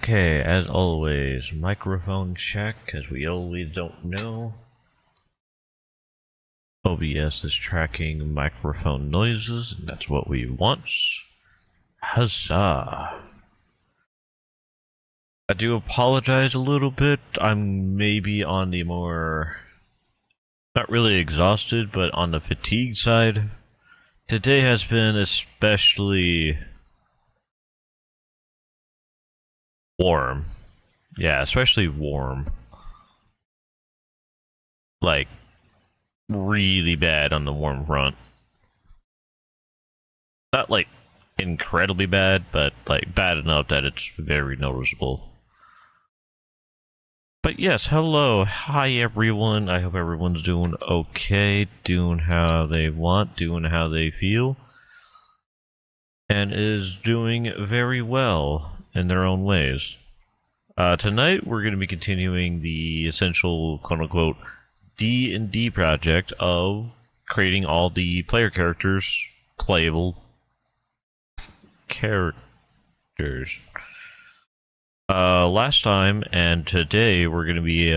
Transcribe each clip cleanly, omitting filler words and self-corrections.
Okay, as always, microphone check, because we always don't know. OBS is tracking microphone noises, and that's what we want. Huzzah! I do apologize a little bit. I'm maybe on the more... not really exhausted, but on the fatigue side. Today has been especially... warm. Yeah, especially warm. Like, really bad on the warm front. Not like incredibly bad, but like bad enough that it's very noticeable. But yes, hello, hi everyone. I hope everyone's doing okay, doing how they want, doing how they feel, and is doing very well in their own ways. Tonight we're going to be continuing the essential quote-unquote DnD project of creating all the player characters, playable characters. Last time and today we're going to be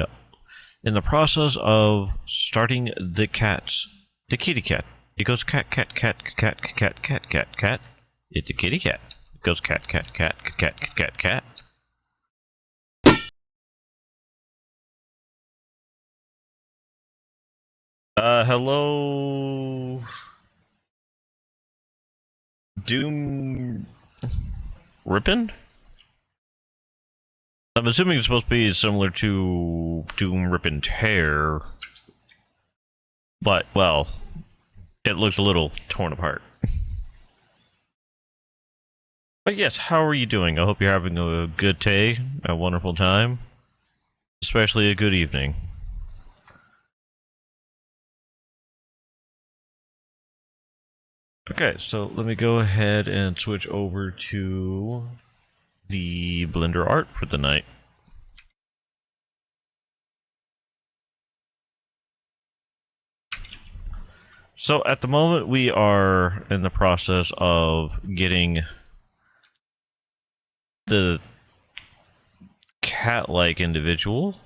in the process of starting the cats. The kitty cat. It goes cat, cat, cat, cat, cat, cat, cat, cat. It's a kitty cat. It goes cat, cat, cat, cat, cat, cat. Hello... Doom... Rippin'? I'm assuming it's supposed to be similar to Doom Rippin' Tear. But, well, it looks a little torn apart. But yes, how are you doing? I hope you're having a good day, a wonderful time, especially a good evening. Okay, so let me go ahead and switch over to the Blender art for the night. So at the moment we are in the process of getting the cat-like individual,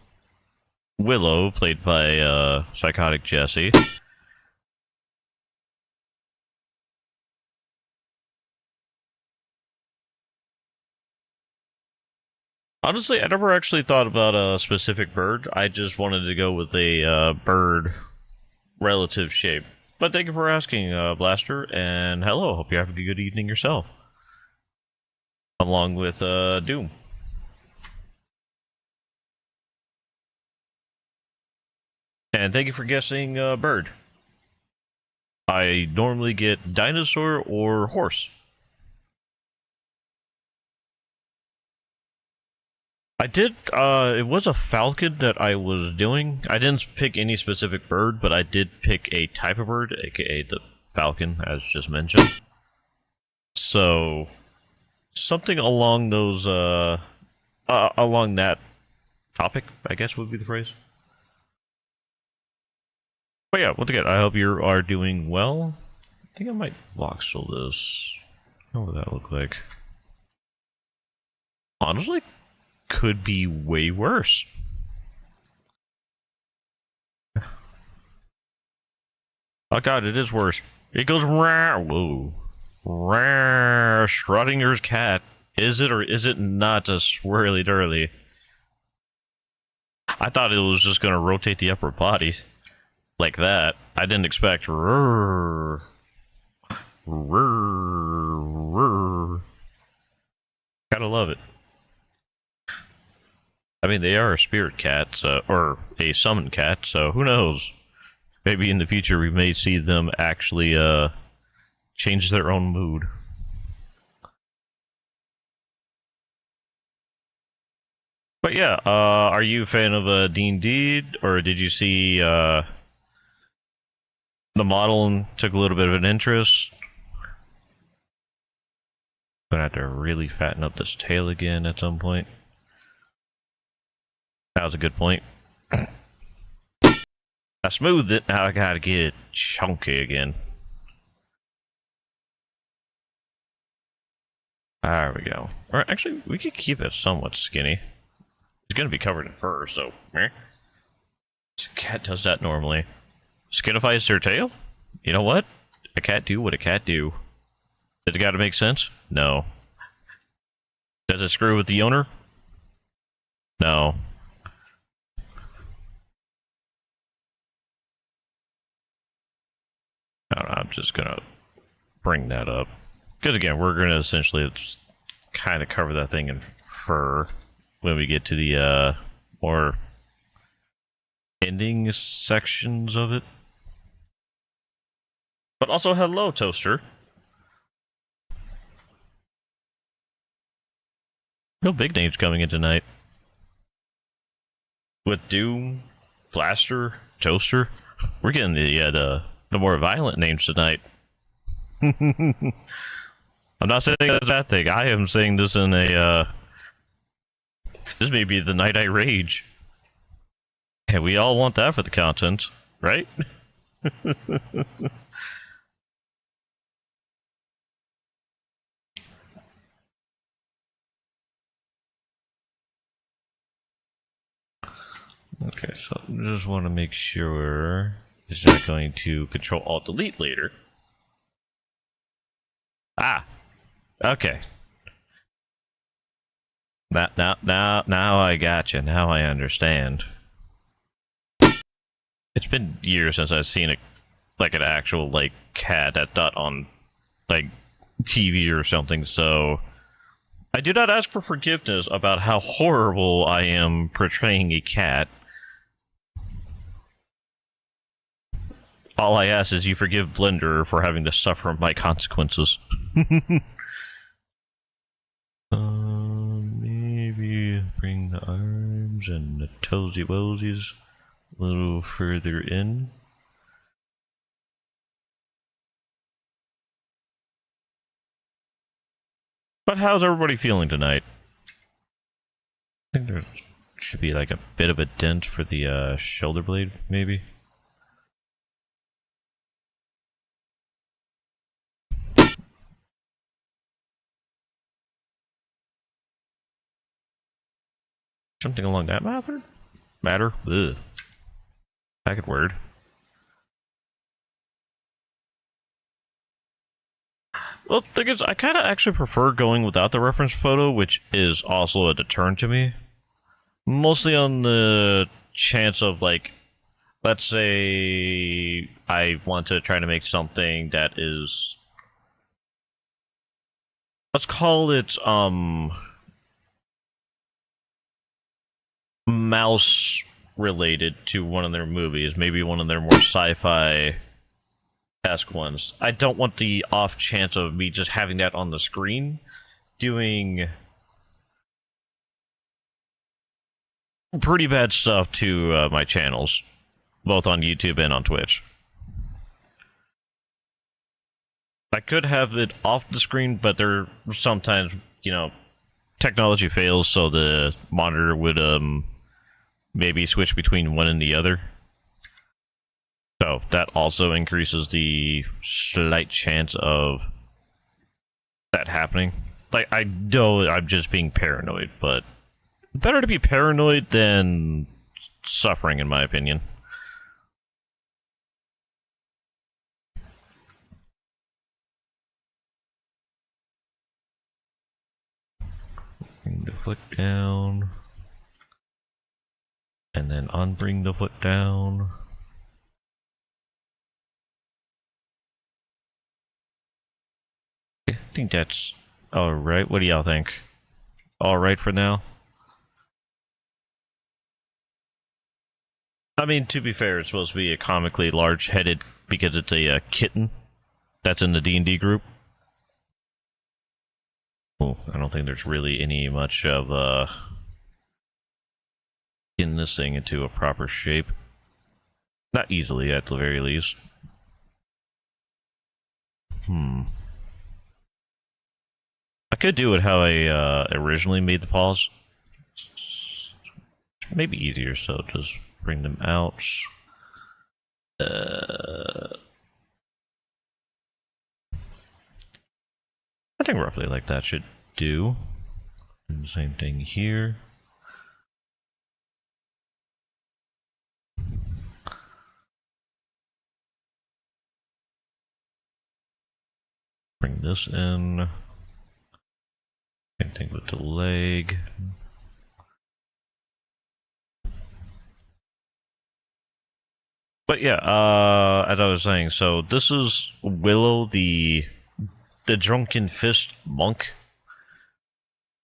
Willow, played by Psychotic Jessie. Honestly, I never actually thought about a specific bird. I just wanted to go with a bird relative shape. But thank you for asking, Blaster, and hello. Hope you're having a good evening yourself. Along with Doom. And thank you for guessing bird. I normally get dinosaur or horse. I did, it was a falcon that I was doing. I didn't pick any specific bird, but I did pick a type of bird, aka the falcon, as just mentioned. So, something along those, along that topic, I guess would be the phrase. But yeah, once again, I hope you are doing well. I think I might voxel this. What would that look like? Honestly, could be way worse. Oh god, it is worse. It goes rah. Whoa. Rah. Schrodinger's cat. Is it or is it not a swirly dirly? I thought it was just gonna rotate the upper body. Like that. I didn't expect rrrr. Rrrr. Gotta love it. I mean, they are a spirit cat, or a summon cat, so who knows? Maybe in the future we may see them actually change their own mood. But yeah, are you a fan of D&D, or did you see the model and took a little bit of an interest? Gonna have to really fatten up this tail again at some point. That was a good point. I smoothed it, now I gotta get it chunky again. There we go. Or actually, we could keep it somewhat skinny. It's gonna be covered in fur, so meh. Cat does that normally. Skinifies their tail? You know what? A cat do what a cat do. Does it gotta make sense? No. Does it screw with the owner? No. I don't know, I'm just gonna bring that up. Because again, we're gonna essentially kind of cover that thing in fur when we get to the more ending sections of it. But also, hello, Toaster. No big names coming in tonight. With Doom, Blaster, Toaster. We're getting the more violent names tonight. I'm not saying that's a bad thing. I am saying this in a, this may be the night I rage. And we all want that for the content, right? Okay, so I just want to make sure it's not going to Control-Alt-Delete later. Ah! Okay. Now I gotcha. Now I understand. It's been years since I've seen like an actual, like, cat at that on, like, TV or something, so I do not ask for forgiveness about how horrible I am portraying a cat. All I ask is you forgive Blender for having to suffer my consequences. Maybe bring the arms and the toesy woesies a little further in. But how's everybody feeling tonight? I think there should be like a bit of a dent for the shoulder blade, maybe. Something along that matter? Ugh. Packet word. Well, the thing is, I kind of actually prefer going without the reference photo, which is also a deterrent to me. Mostly on the chance of, like, let's say I want to try to make something that is, let's call it, mouse related to one of their movies, maybe one of their more sci-fi esque ones. I don't want the off chance of me just having that on the screen doing pretty bad stuff to my channels, both on YouTube and on Twitch. I could have it off the screen, but there sometimes, you know, technology fails, so the monitor would maybe switch between one and the other. So that also increases the slight chance of that happening. Like, I know I'm just being paranoid, but better to be paranoid than suffering, in my opinion. Bring the foot down. And then unbring the foot down. I think that's alright. What do y'all think? Alright for now? I mean, to be fair, it's supposed to be a comically large-headed because it's a kitten that's in the D&D group. Oh, I don't think there's really any much of getting this thing into a proper shape. Not easily, at the very least. I could do it how I originally made the paws. Maybe easier, so just bring them out. I think roughly like that should do. And the same thing here. Bring this in. Same thing with the leg. But yeah, as I was saying, so this is Willow, the Drunken Fist monk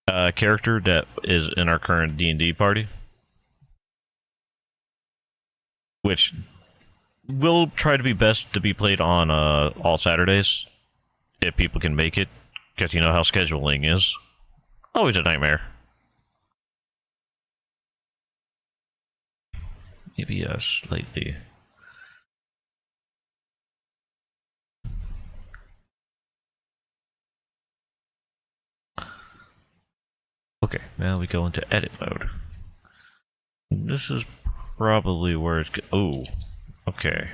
character that is in our current D&D party, which will try to be best to be played on all Saturdays if people can make it, because you know how scheduling is. Always a nightmare. Maybe slightly. Okay, now we go into edit mode. This is probably where it's oh, okay.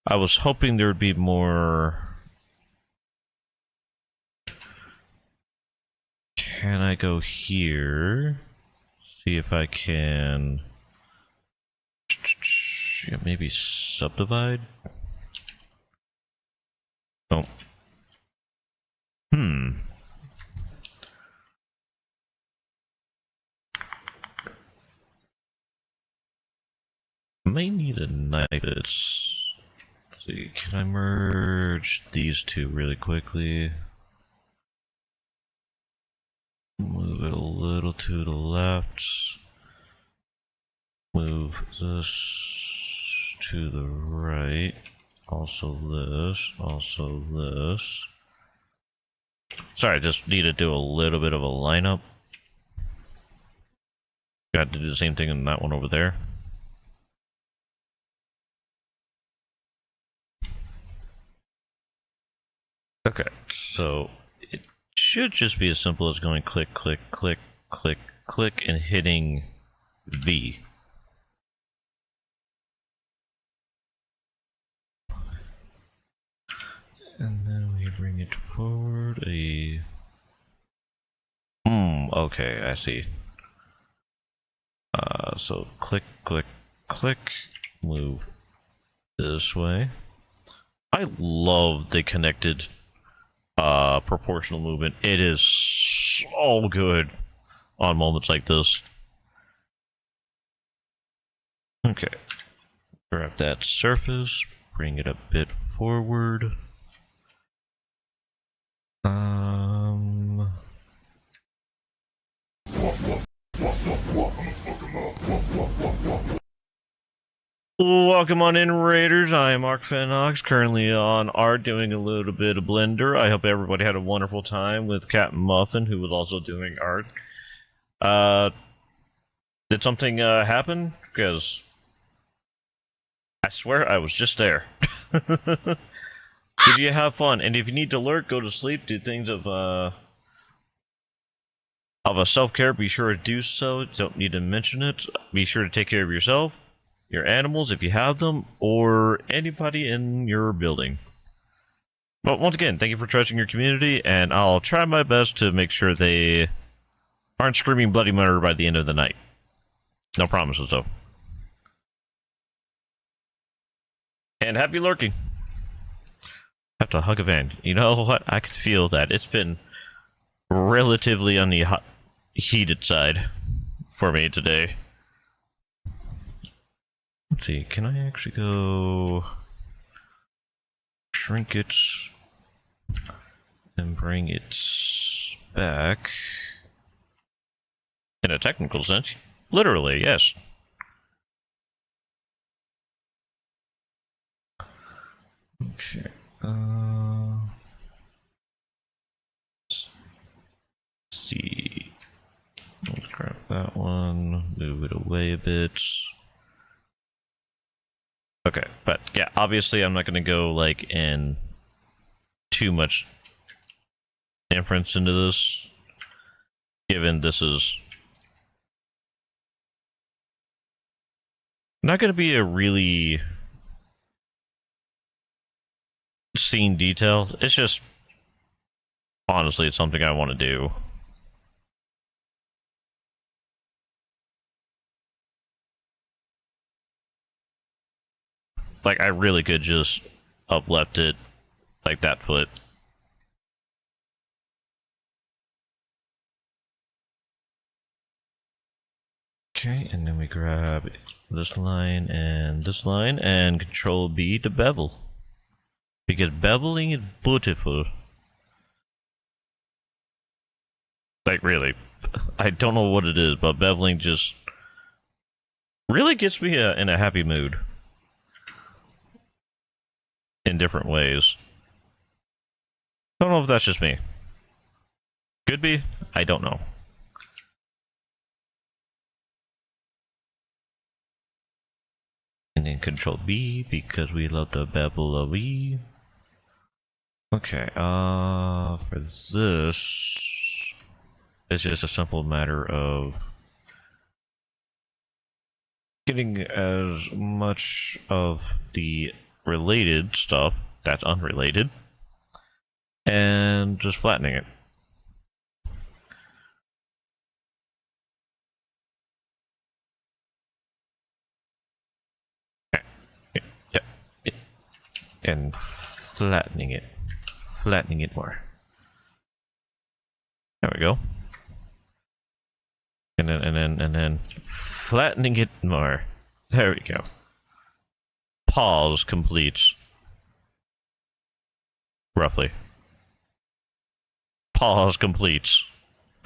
I was hoping there would be more. Can I go here? See if I can. Yeah, maybe subdivide? Oh. I may need a knife. Let's see, can I merge these two really quickly? Move it a little to the left. Move this to the right. Also this. Also this. Sorry, I just need to do a little bit of a lineup. Got to do the same thing in that one over there. Okay, so it should just be as simple as going click, click, click, click, click, and hitting V. And then we bring it forward a... okay, I see. So click, click, click, move this way. I love the connected proportional movement. It is so good on moments like this. Okay, grab that surface, bring it a bit forward. Welcome on in, Raiders. I am Mark Fenox, currently on art, doing a little bit of Blender. I hope everybody had a wonderful time with Captain Muffin, who was also doing art. Did something happen? Because I swear I was just there. Did you have fun? And if you need to lurk, go to sleep, do things of a self-care, be sure to do so. Don't need to mention it. Be sure to take care of yourself, your animals if you have them, or anybody in your building. But once again, thank you for trusting your community, and I'll try my best to make sure they aren't screaming bloody murder by the end of the night. No promises, though. And happy lurking. I have to hug a van. You know what? I could feel that. It's been relatively on the heated side for me today. Let's see, can I actually go shrink it and bring it back? In a technical sense, literally, yes. Okay. Let's see. Let's grab that one, move it away a bit. Okay, but yeah, obviously I'm not going to go like in too much inference into this, given this is Not gonna be a really scene detail. It's just, honestly, it's something I want to do. Like, I really could just upleft it like that foot. Okay, and then we grab this line and Control B to bevel. Because beveling is beautiful. Like, really. I don't know what it is, but beveling just really gets me in a happy mood. In different ways. Don't know if that's just me. Could be. I don't know. And then Control B because we love the bevel of E. Okay, for this, it's just a simple matter of getting as much of the related stuff that's unrelated and just flattening it. And flattening it more. There we go. And then flattening it more. There we go. Pause completes. Roughly. Pause completes.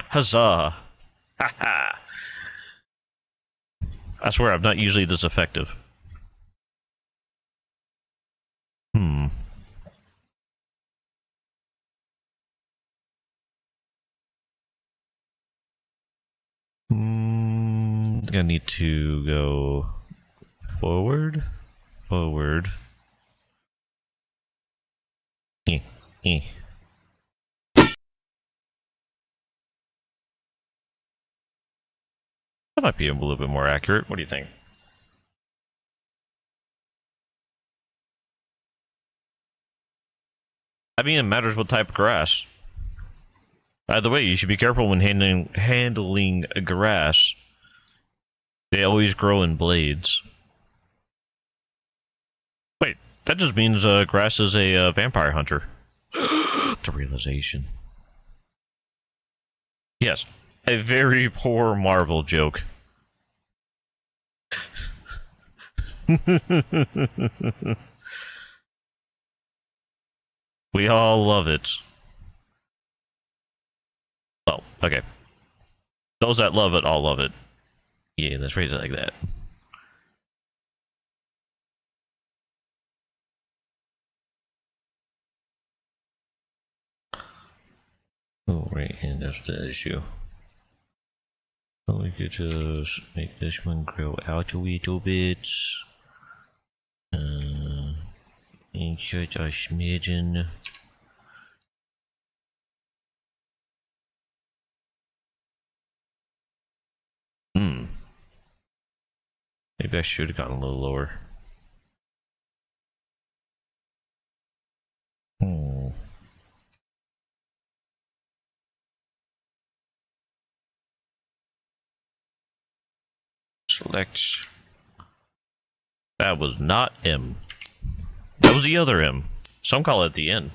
Huzzah! Haha! I swear I'm not usually this effective. I need to go forward. That might be a little bit more accurate. What do you think? I mean, it matters what type of grass. By the way, you should be careful when handling grass. They always grow in blades. Wait, that just means grass is a vampire hunter. The realization. Yes, a very poor Marvel joke. We all love it. Oh, okay. Those that love it all love it. Yeah, let's phrase it like that. Oh, right, and that's the issue. So we could just make this one grow out a little bit. Insert a smidgen. Maybe I should have gotten a little lower. Select. That was not M. That was the other M. Some call it the N.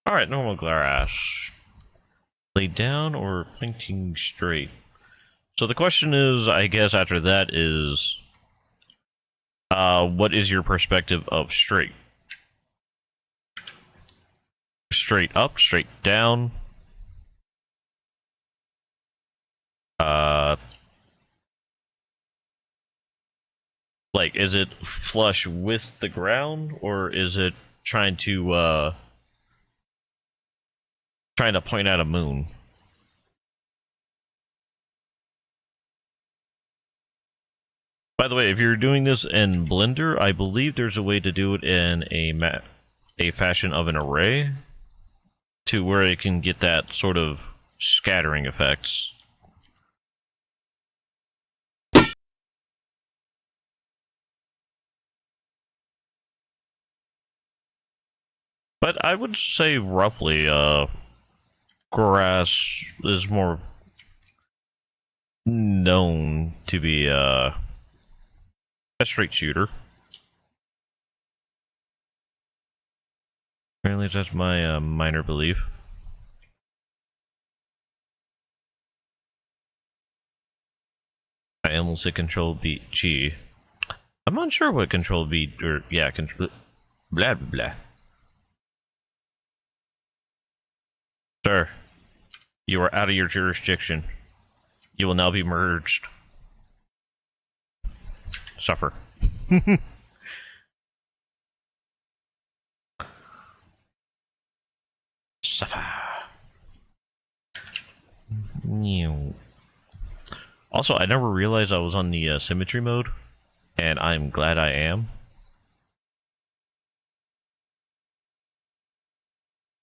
Alright, normal grass. Lay down or planting straight? So the question is, I guess after that is, what is your perspective of straight? Straight up, straight down? Like, is it flush with the ground, or is it trying to point at a moon? By the way, if you're doing this in Blender, I believe there's a way to do it in a fashion of an array, to where it can get that sort of scattering effects. But I would say roughly, grass is more known to be a straight shooter. Apparently that's my minor belief. I almost said control beat G. I'm unsure what control beat, or yeah, control, blah blah blah. Sir, you are out of your jurisdiction. You will now be merged. Suffer. Suffer. Also, I never realized I was on the symmetry mode, and I'm glad I am.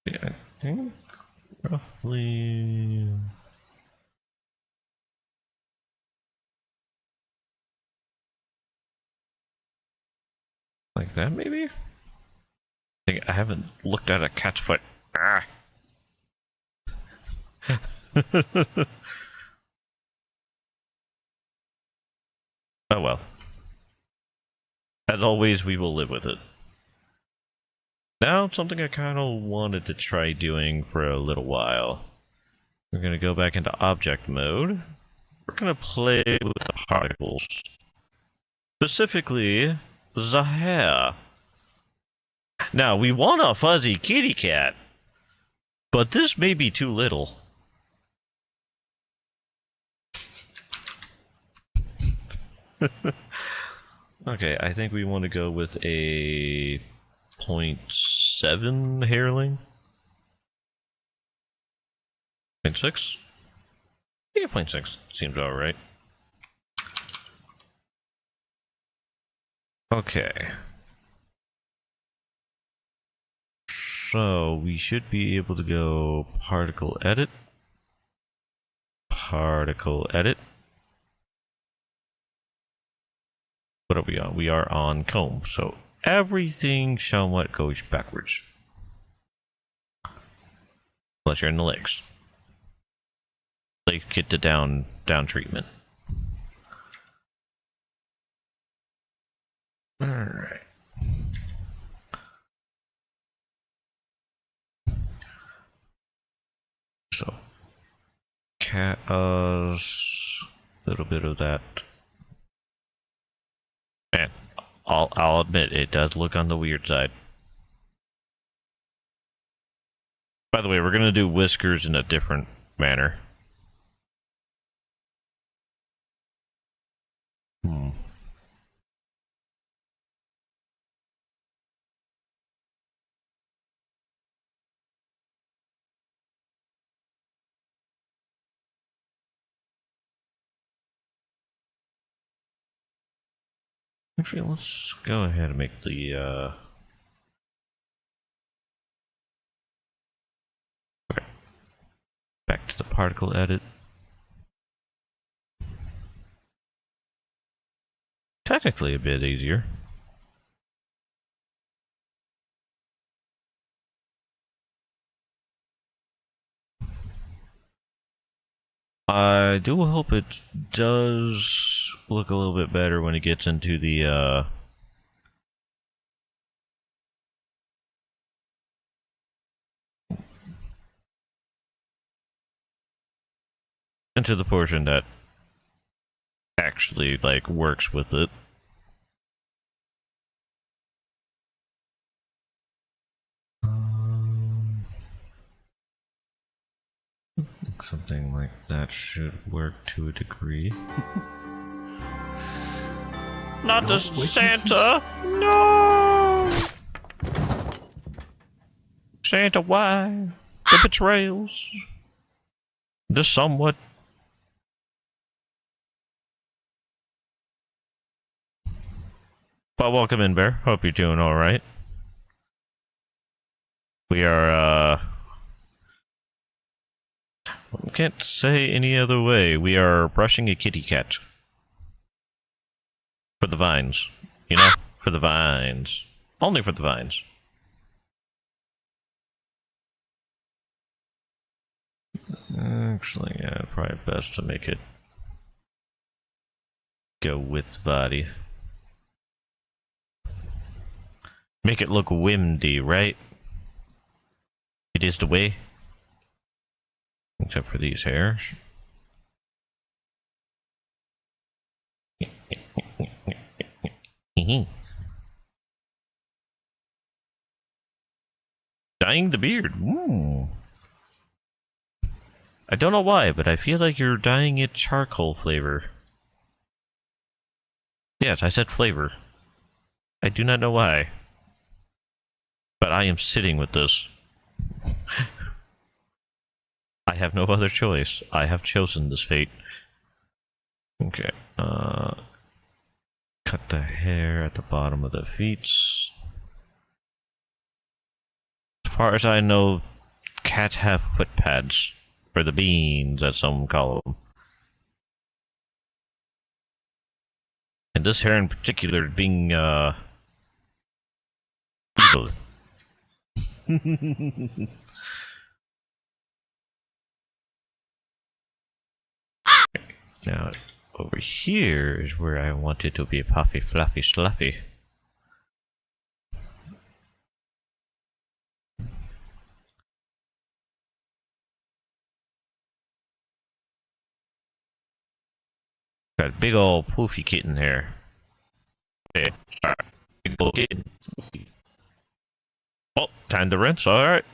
Yeah, I think roughly... like that, maybe? I haven't looked at a cat's foot. Ah. Oh well. As always, we will live with it. Now, something I kind of wanted to try doing for a little while. We're going to go back into object mode. We're going to play with the particles. Specifically, the hair. Now, we want a fuzzy kitty cat, but this may be too little. Okay, I think we want to go with a 0.7 hairling. 0.6? Yeah, 0.6 seems alright. Okay. So, we should be able to go particle edit. Particle edit. What are we on? We are on comb, so everything somewhat goes backwards. Unless you're in the legs. Like, get the down treatment. Alright. So, cat, a little bit of that. And I'll admit, it does look on the weird side. By the way, we're gonna do whiskers in a different manner. Actually, let's go ahead and make the, okay. Back to the particle edit. Technically a bit easier. I do hope it does look a little bit better when it gets into the, into the portion that actually, like, works with it. Something like that should work to a degree. Not the Santa! No! Santa, why? The betrayals. The somewhat. Well, welcome in, Bear. Hope you're doing alright. We are, can't say any other way. We are brushing a kitty cat. For the vines. You know? For the vines. Only for the vines. Actually, yeah, probably best to make it go with the body. Make it look windy, right? It is the way. Except for these hairs. Dyeing the beard. Ooh. I don't know why, but I feel like you're dyeing it charcoal flavor. Yes, I said flavor. I do not know why. But I am sitting with this. I have no other choice. I have chosen this fate. Okay. Cut the hair at the bottom of the feet. As far as I know, cats have foot pads. Or the beans, as some call them. And this hair in particular being, evil. Now, over here is where I want it to be puffy, fluffy, sluffy. Got a big old poofy kitten here. Okay, alright. Big old kitten. Oh, time to rinse, alright.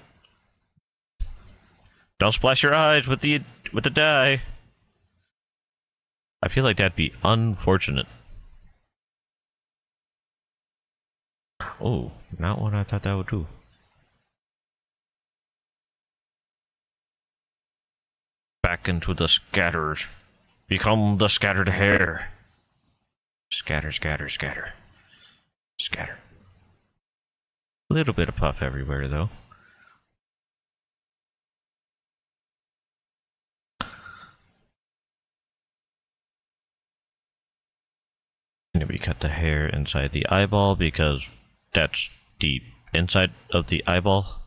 Don't splash your eyes with the dye. I feel like that'd be unfortunate. Oh, not what I thought that would do. Back into the scatters. Become the scattered hair. Scatter, scatter, scatter. Scatter. A little bit of puff everywhere, though. And we cut the hair inside the eyeball because that's the inside of the eyeball.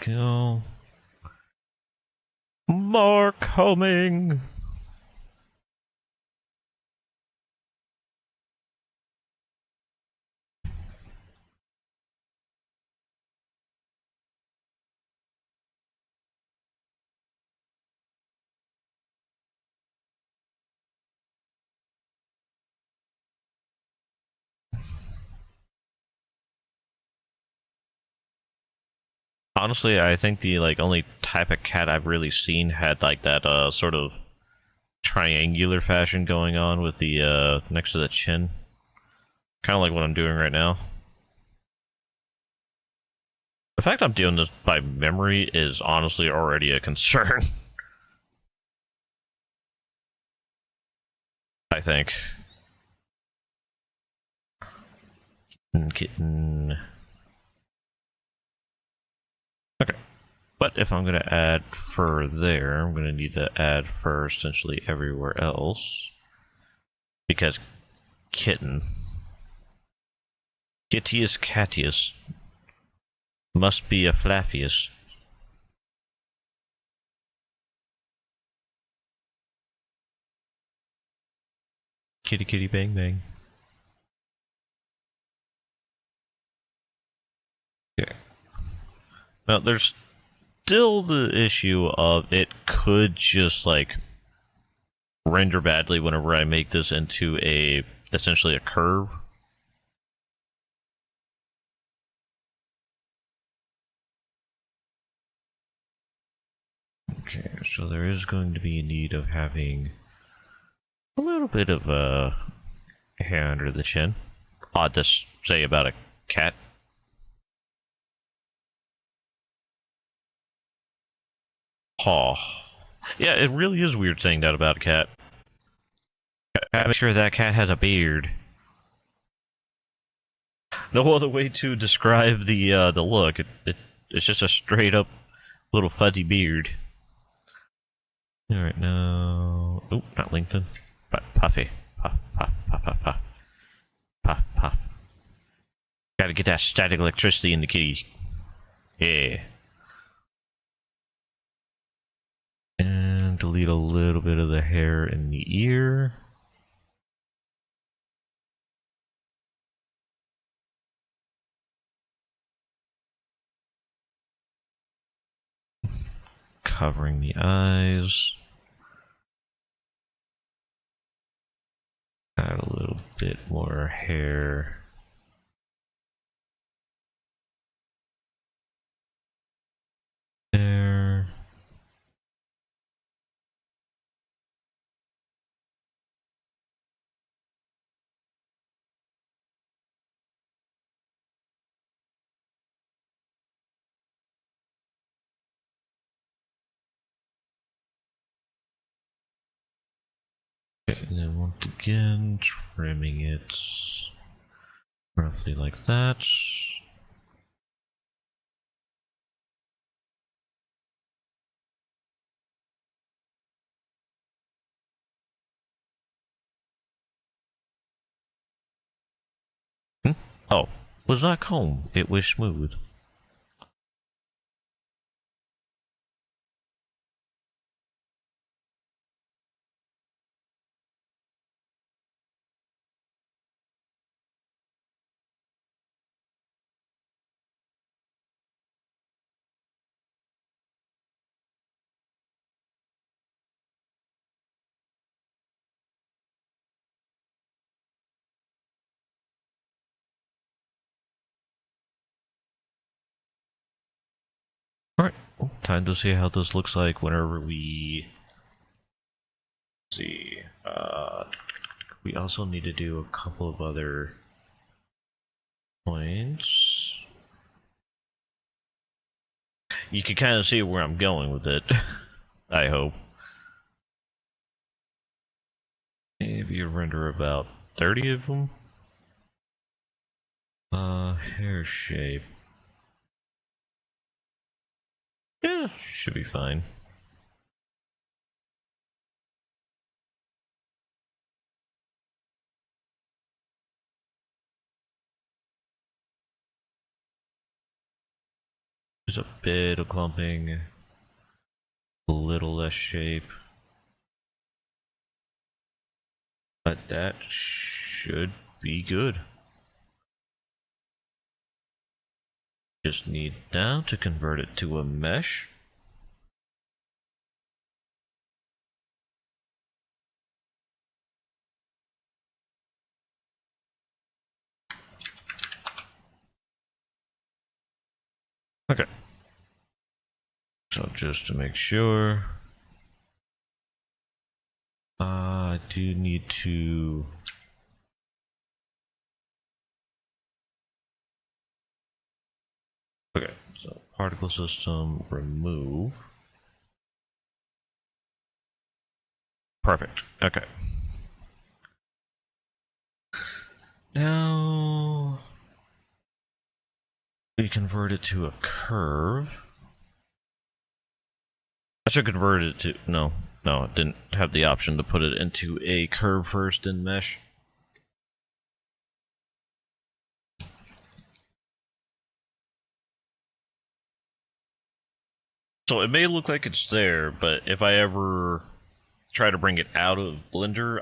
Go. More combing. Honestly, I think the only type of cat I've really seen had that sort of triangular fashion going on with the next to the chin. Kind of like what I'm doing right now. The fact I'm doing this by memory is honestly already a concern. I think. Kitten. Okay. But if I'm going to add fur there, I'm going to need to add fur essentially everywhere else. Because kitten. Kittius cattius. Must be a flaffius. Kitty kitty bang bang. Okay. Now there's still the issue of it could just render badly whenever I make this into essentially a curve. Okay, so there is going to be a need of having a little bit of hair under the chin. Odd to say about a cat. Paw. Yeah, it really is weird saying that about a cat. I'm sure that cat has a beard. No other way to describe the look. It's just a straight up little fuzzy beard. All right now. Oh, not LinkedIn, but Puffy. Puff, puff, puff, puff, puff, puff, puff. Gotta get that static electricity in the kitty. Yeah. And delete a little bit of the hair in the ear. Covering the eyes. Add a little bit more hair. There. Okay, and then once again, trimming it roughly like that. Oh, was not comb, it was smooth. Alright, well, time to see how this looks like whenever we see. We also need to do a couple of other points. You can kind of see where I'm going with it, I hope. Maybe render about 30 of them. Hair shape. Yeah, should be fine. There's a bit of clumping, a little less shape. But that should be good. Just need now to convert it to a mesh. Okay. So just to make sure, I do need to okay, so particle system remove. Perfect. Okay. Now we convert it to a curve. I should convert it to no, it didn't have the option to put it into a curve first in mesh. So it may look like it's there, but if I ever try to bring it out of Blender,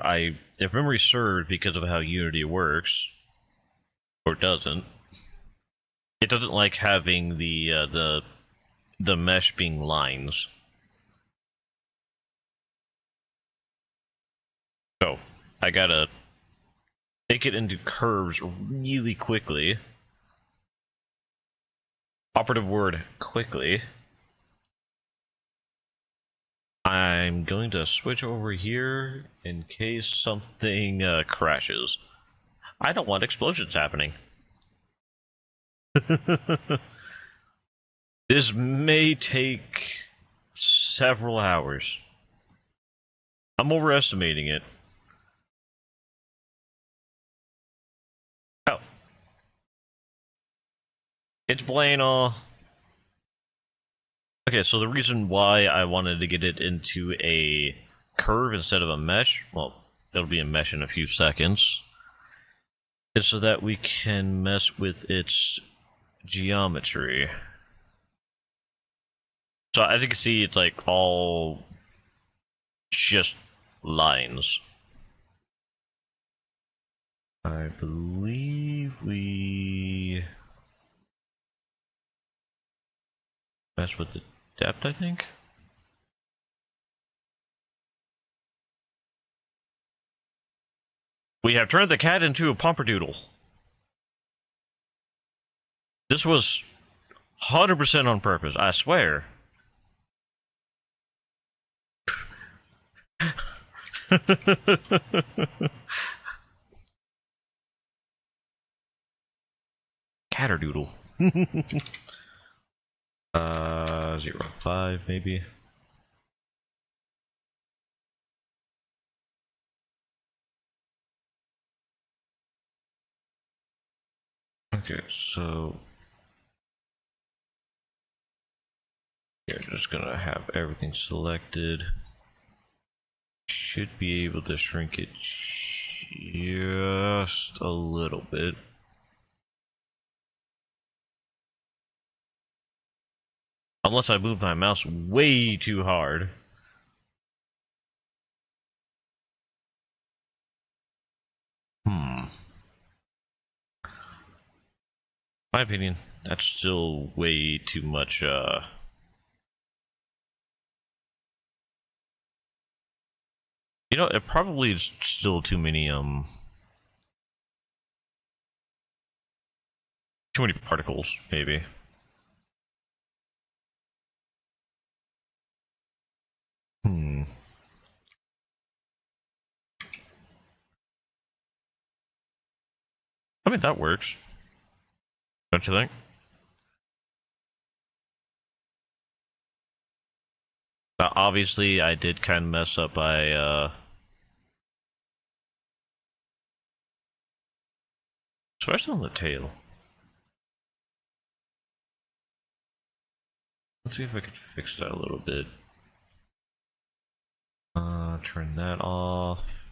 if memory serves, because of how Unity works, or doesn't, it doesn't like having the mesh being lines. So I gotta take it into curves really quickly. Operative word, quickly. I'm going to switch over here in case something crashes. I don't want explosions happening. This may take several hours. I'm overestimating it. It's bueno. Okay, so the reason why I wanted to get it into a curve instead of a mesh, well, it'll be a mesh in a few seconds, is so that we can mess with its geometry. So as you can see, it's like all just lines. I believe we mess with the depth, I think. We have turned the cat into a pomperdoodle. This was 100% on purpose, I swear. Catterdoodle. 0.5 maybe. Okay, so you're just gonna have everything selected. Should be able to shrink it just a little bit. Unless I move my mouse way too hard. My opinion, that's still way too much, You know, it probably is still too many, too many particles, maybe. I mean, that works. Don't you think? Obviously, I did kind of mess up by, especially on the tail. Let's see if I can fix that a little bit. Turn that off.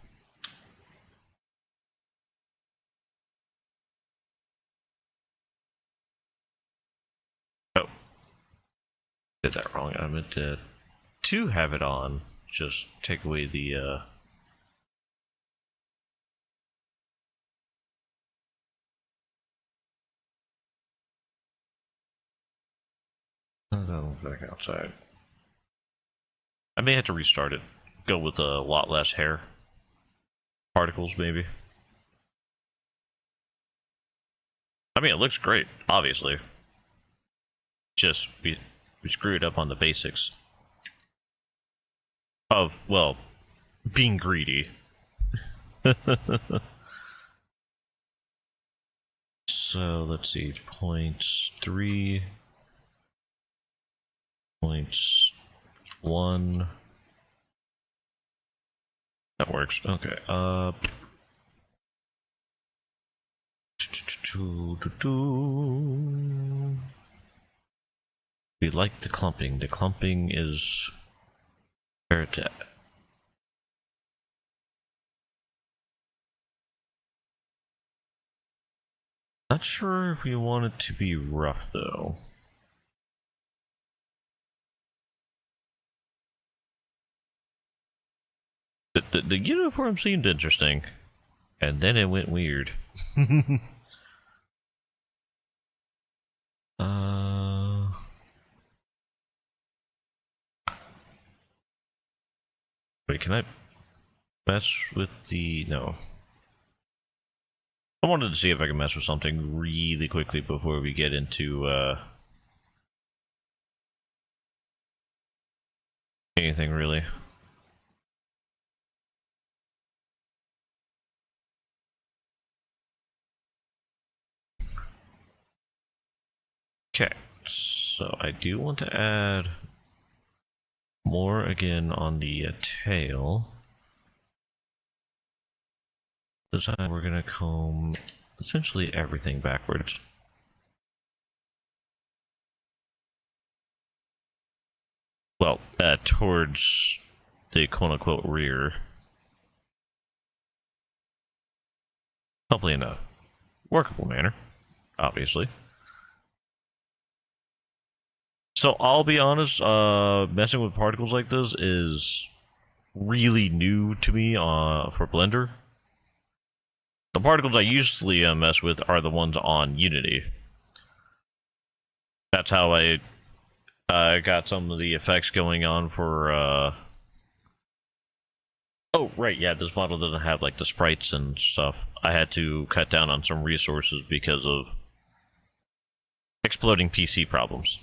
Oh. Did that wrong. I meant to have it on. Just take away the, back outside. I may have to restart it. Go with a lot less hair. Particles, maybe. I mean, it looks great, obviously. Just, we screwed up on the basics. Of, well, being greedy. So, let's see, points 3. Points 1. That works. Okay. We like the clumping. The clumping is fair to. Not sure if we want it to be rough though. The uniform seemed interesting, and then it went weird. Wait, can I mess with the... No. I wanted to see if I can mess with something really quickly before we get into, anything really. Okay, so I do want to add more again on the tail. This time we're gonna comb essentially everything backwards. Well, towards the quote-unquote rear. Hopefully in a workable manner, obviously. So I'll be honest, messing with particles like this is really new to me for Blender. The particles I usually mess with are the ones on Unity. That's how I got some of the effects going on for... Oh, right, yeah, this model doesn't have like the sprites and stuff. I had to cut down on some resources because of exploding PC problems.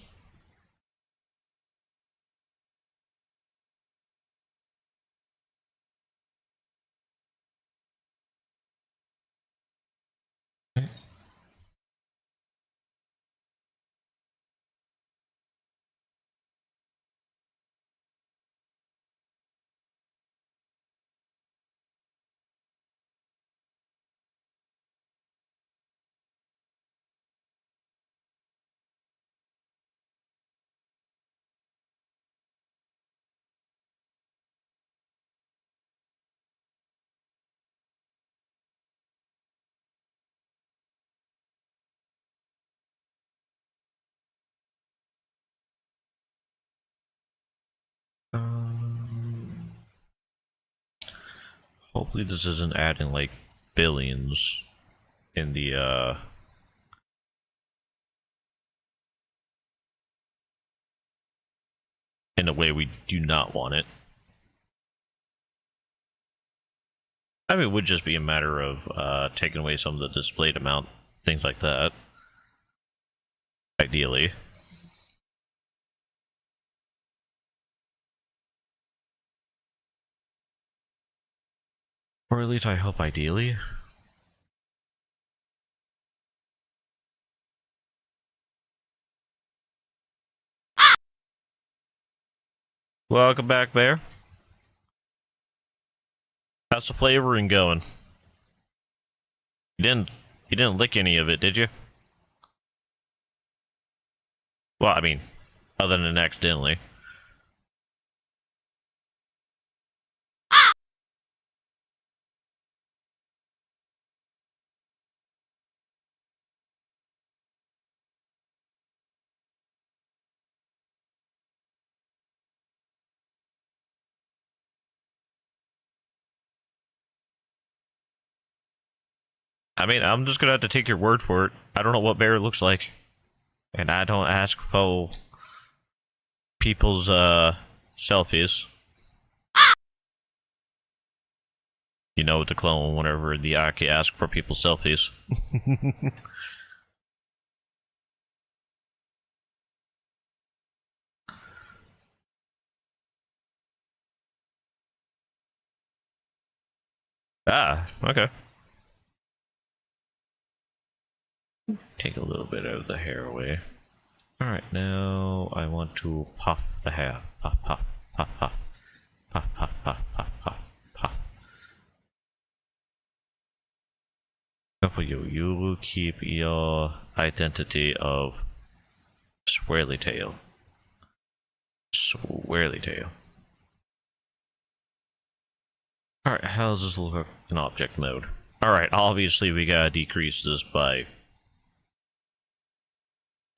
Hopefully this isn't adding like billions in the in a way we do not want it. I mean, it would just be a matter of taking away some of the displayed amount, things like that. Ideally. Or at least I hope ideally. Welcome back, Bear. How's the flavoring going? You didn't lick any of it, did you? Well, I mean, other than accidentally. I mean, I'm just gonna have to take your word for it. I don't know what Bear looks like. And I don't ask for people's selfies. You know, to clone whenever the Aki asks for people's selfies. Ah, okay. Take a little bit of the hair away. Alright, now I want to puff the hair. Puff, puff, puff, puff. Puff, puff, puff, puff, puff, puff. And for you, you will keep your identity of Swirly Tail. Swirly Tail. Alright, how does this look in object mode? Alright, obviously we gotta decrease this by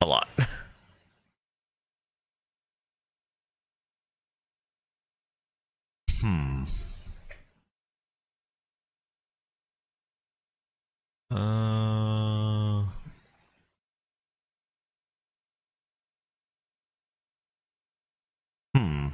a lot. Hmm. Uh... Hmm.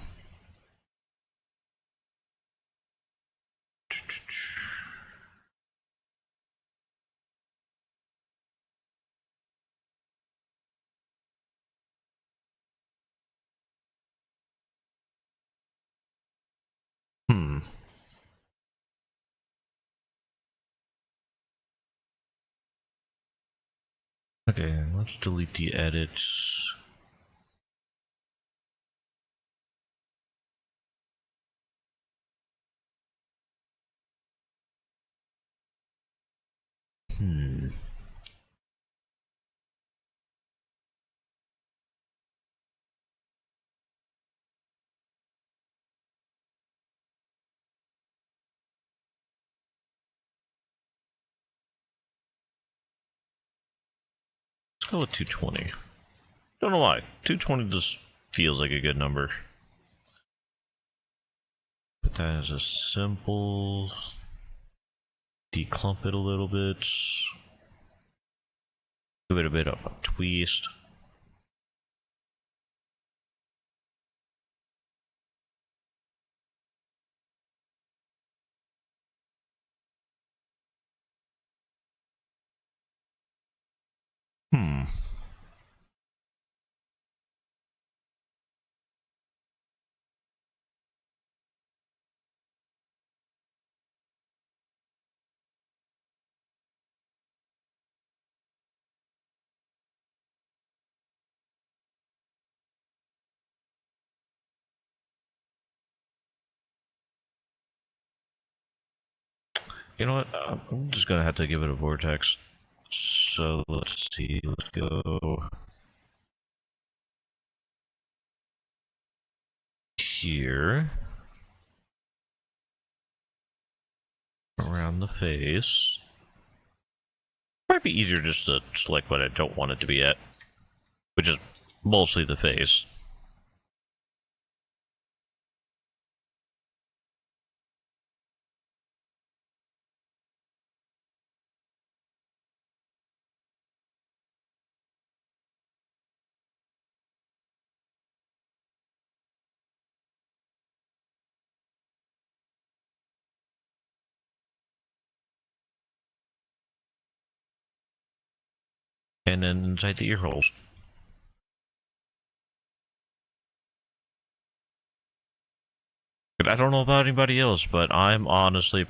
Hmm. Okay, let's delete the edits. Hmm. go with 220. Don't know why. 220 just feels like a good number. Put that as a simple. Declump it a little bit. Give it a bit of a twist. You know what? I'm just gonna have to give it a vortex. So let's see. Let's go here. Around the face. Might be easier just to select what I don't want it to be at, which is mostly the face. And then inside the ear holes. I don't know about anybody else, but I'm honestly,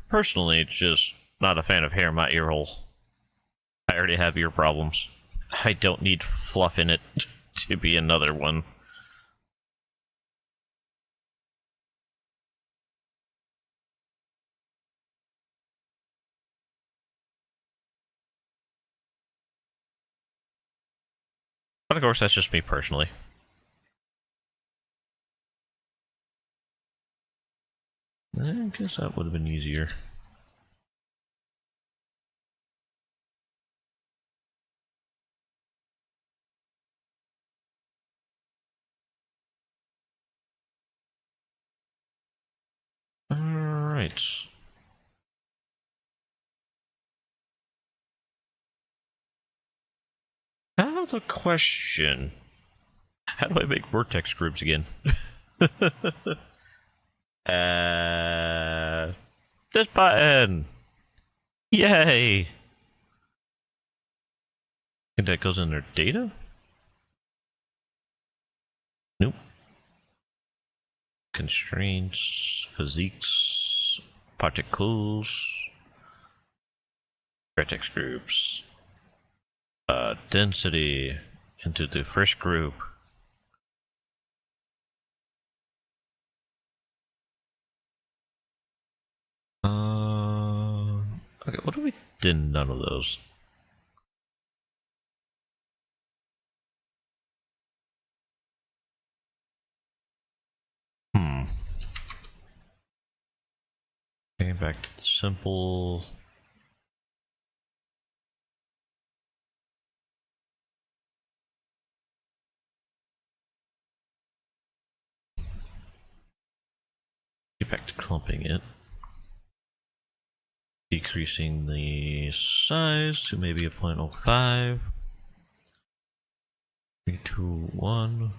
personally, just not a fan of hair in my ear hole. I already have ear problems. I don't need fluff in it to be another one. But of course, that's just me personally. I guess that would have been easier. Alright. I have a question. How do I make vortex groups again? This button! Yay! Think that goes in their data? Nope. Constraints, physiques, particles, vortex groups, density into the first group. Okay, what if we did none of those? Okay, back to the simple. Get back to clumping it. Decreasing the size to maybe a 0.05. 3, 2, 1.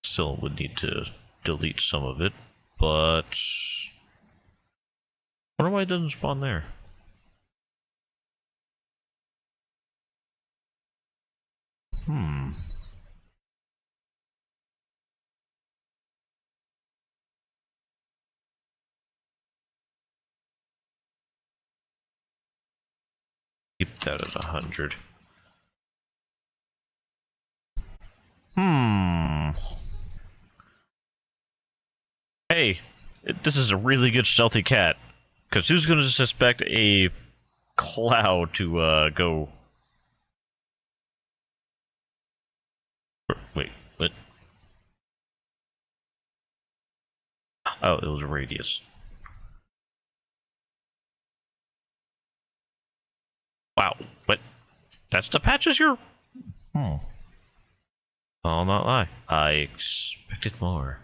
Still would need to delete some of it, but I wonder why it doesn't spawn there. Keep that at 100. Hey, this is a really good stealthy cat. Because who's going to suspect a cloud to go Wait, what? Oh, it was a radius. Wow, what? That's the patches you're... Hmm. I'll not lie. I expected more.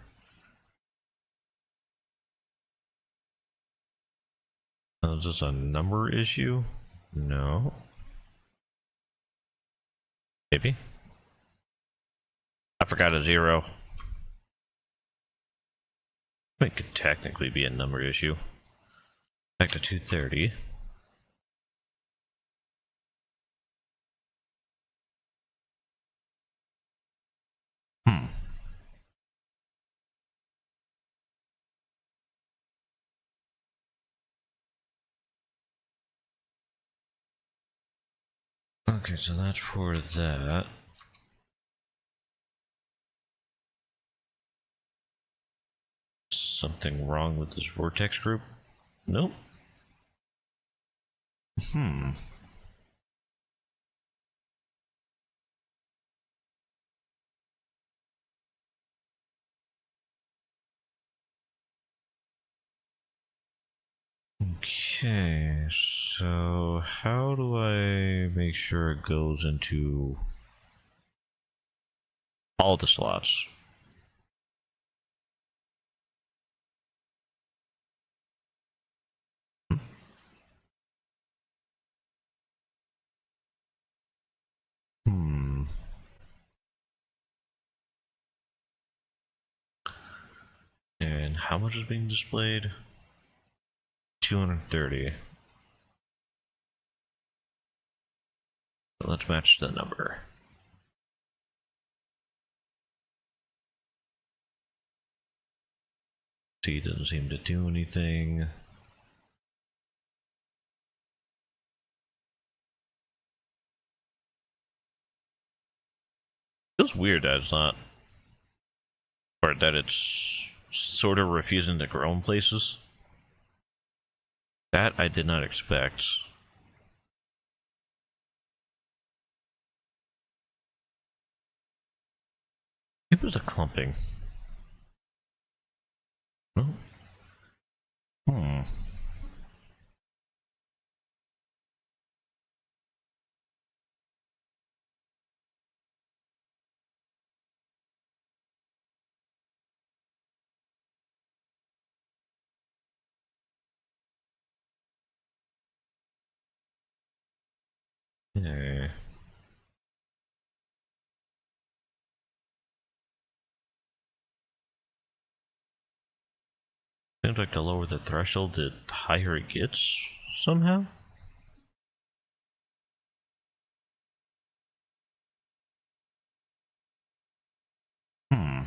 Is this a number issue? No. Maybe. I forgot a 0. It could technically be a number issue. Back to 230. Hmm. Okay, so that's for that. Something wrong with this vortex group? Nope. Hmm. Okay, so how do I make sure it goes into all the slots? Hmm. And how much is being displayed? 230. Let's match the number. See, it doesn't seem to do anything. Feels weird that it's not, or that it's sort of refusing to grow in places. That I did not expect. It was a clumping. Oh. Hmm. Yeah. Seems like the lower the threshold, the higher it gets somehow. Hmm.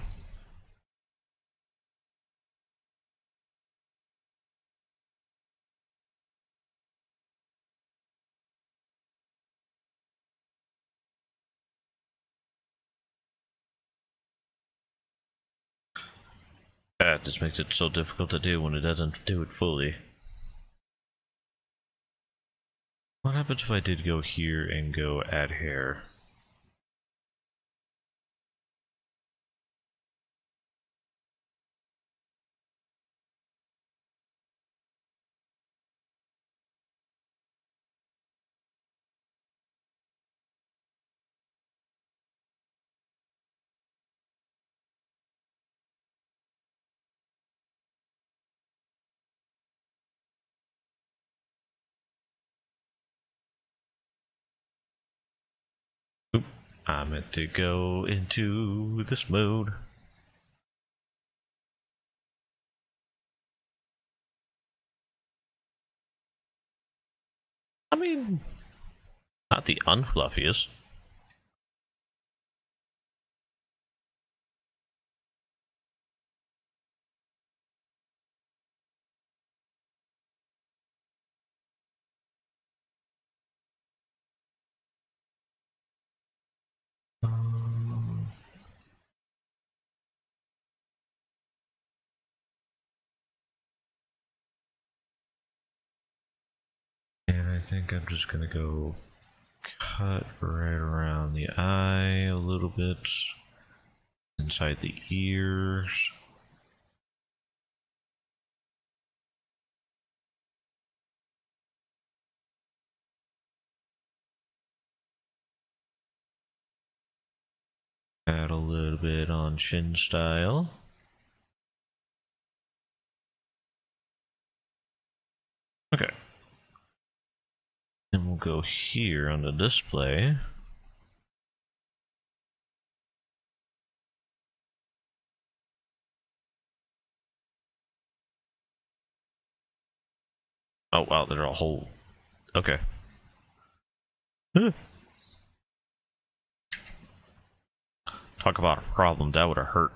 That just makes it so difficult to do when it doesn't do it fully. What happens if I did go here and go add hair? Oop. I meant to go into this mode. I mean, not the unfluffiest. And I think I'm just gonna go cut right around the eye a little bit. inside the ears. Add a little bit on chin style. Okay. Then we'll go here on the display. Oh wow, they're a whole. Okay. Talk about a problem, that would have hurt.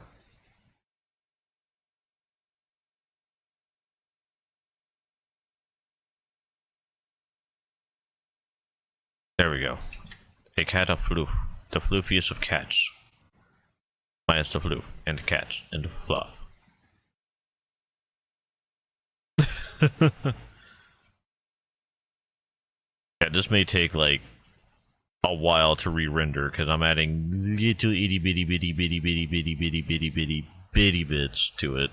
There we go. A cat of floof. The floofiest of cats. Minus the floof and the cats and the fluff. Yeah, this may take like a while to re-render because I'm adding little itty bitty bitty bitty bitty bitty bitty bitty bitty bitty bits to it.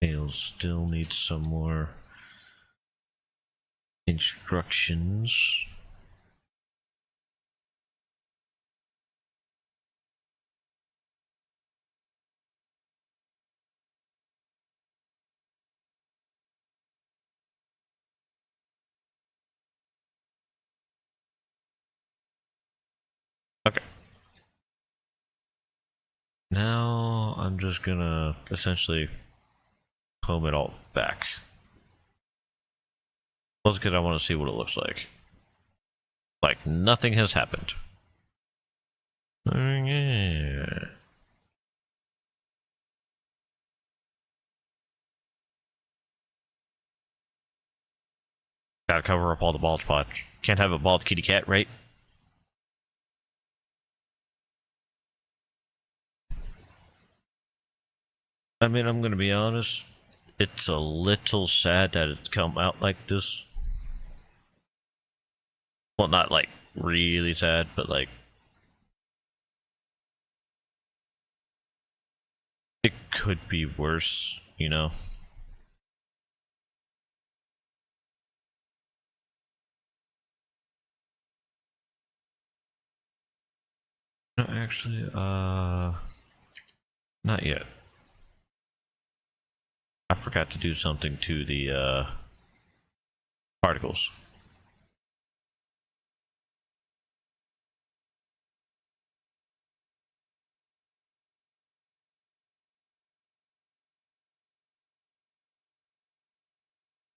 Tails still needs some more instructions. Okay. Now I'm just gonna essentially comb it all back. Well, it's good. I want to see what it looks like. Like nothing has happened. Yeah. Gotta cover up all the bald spots. Can't have a bald kitty cat, right? I mean, I'm gonna be honest. It's a little sad that it's come out like this. Well, not like really sad, but like it could be worse, you know? No, actually, not yet. I forgot to do something to the, particles.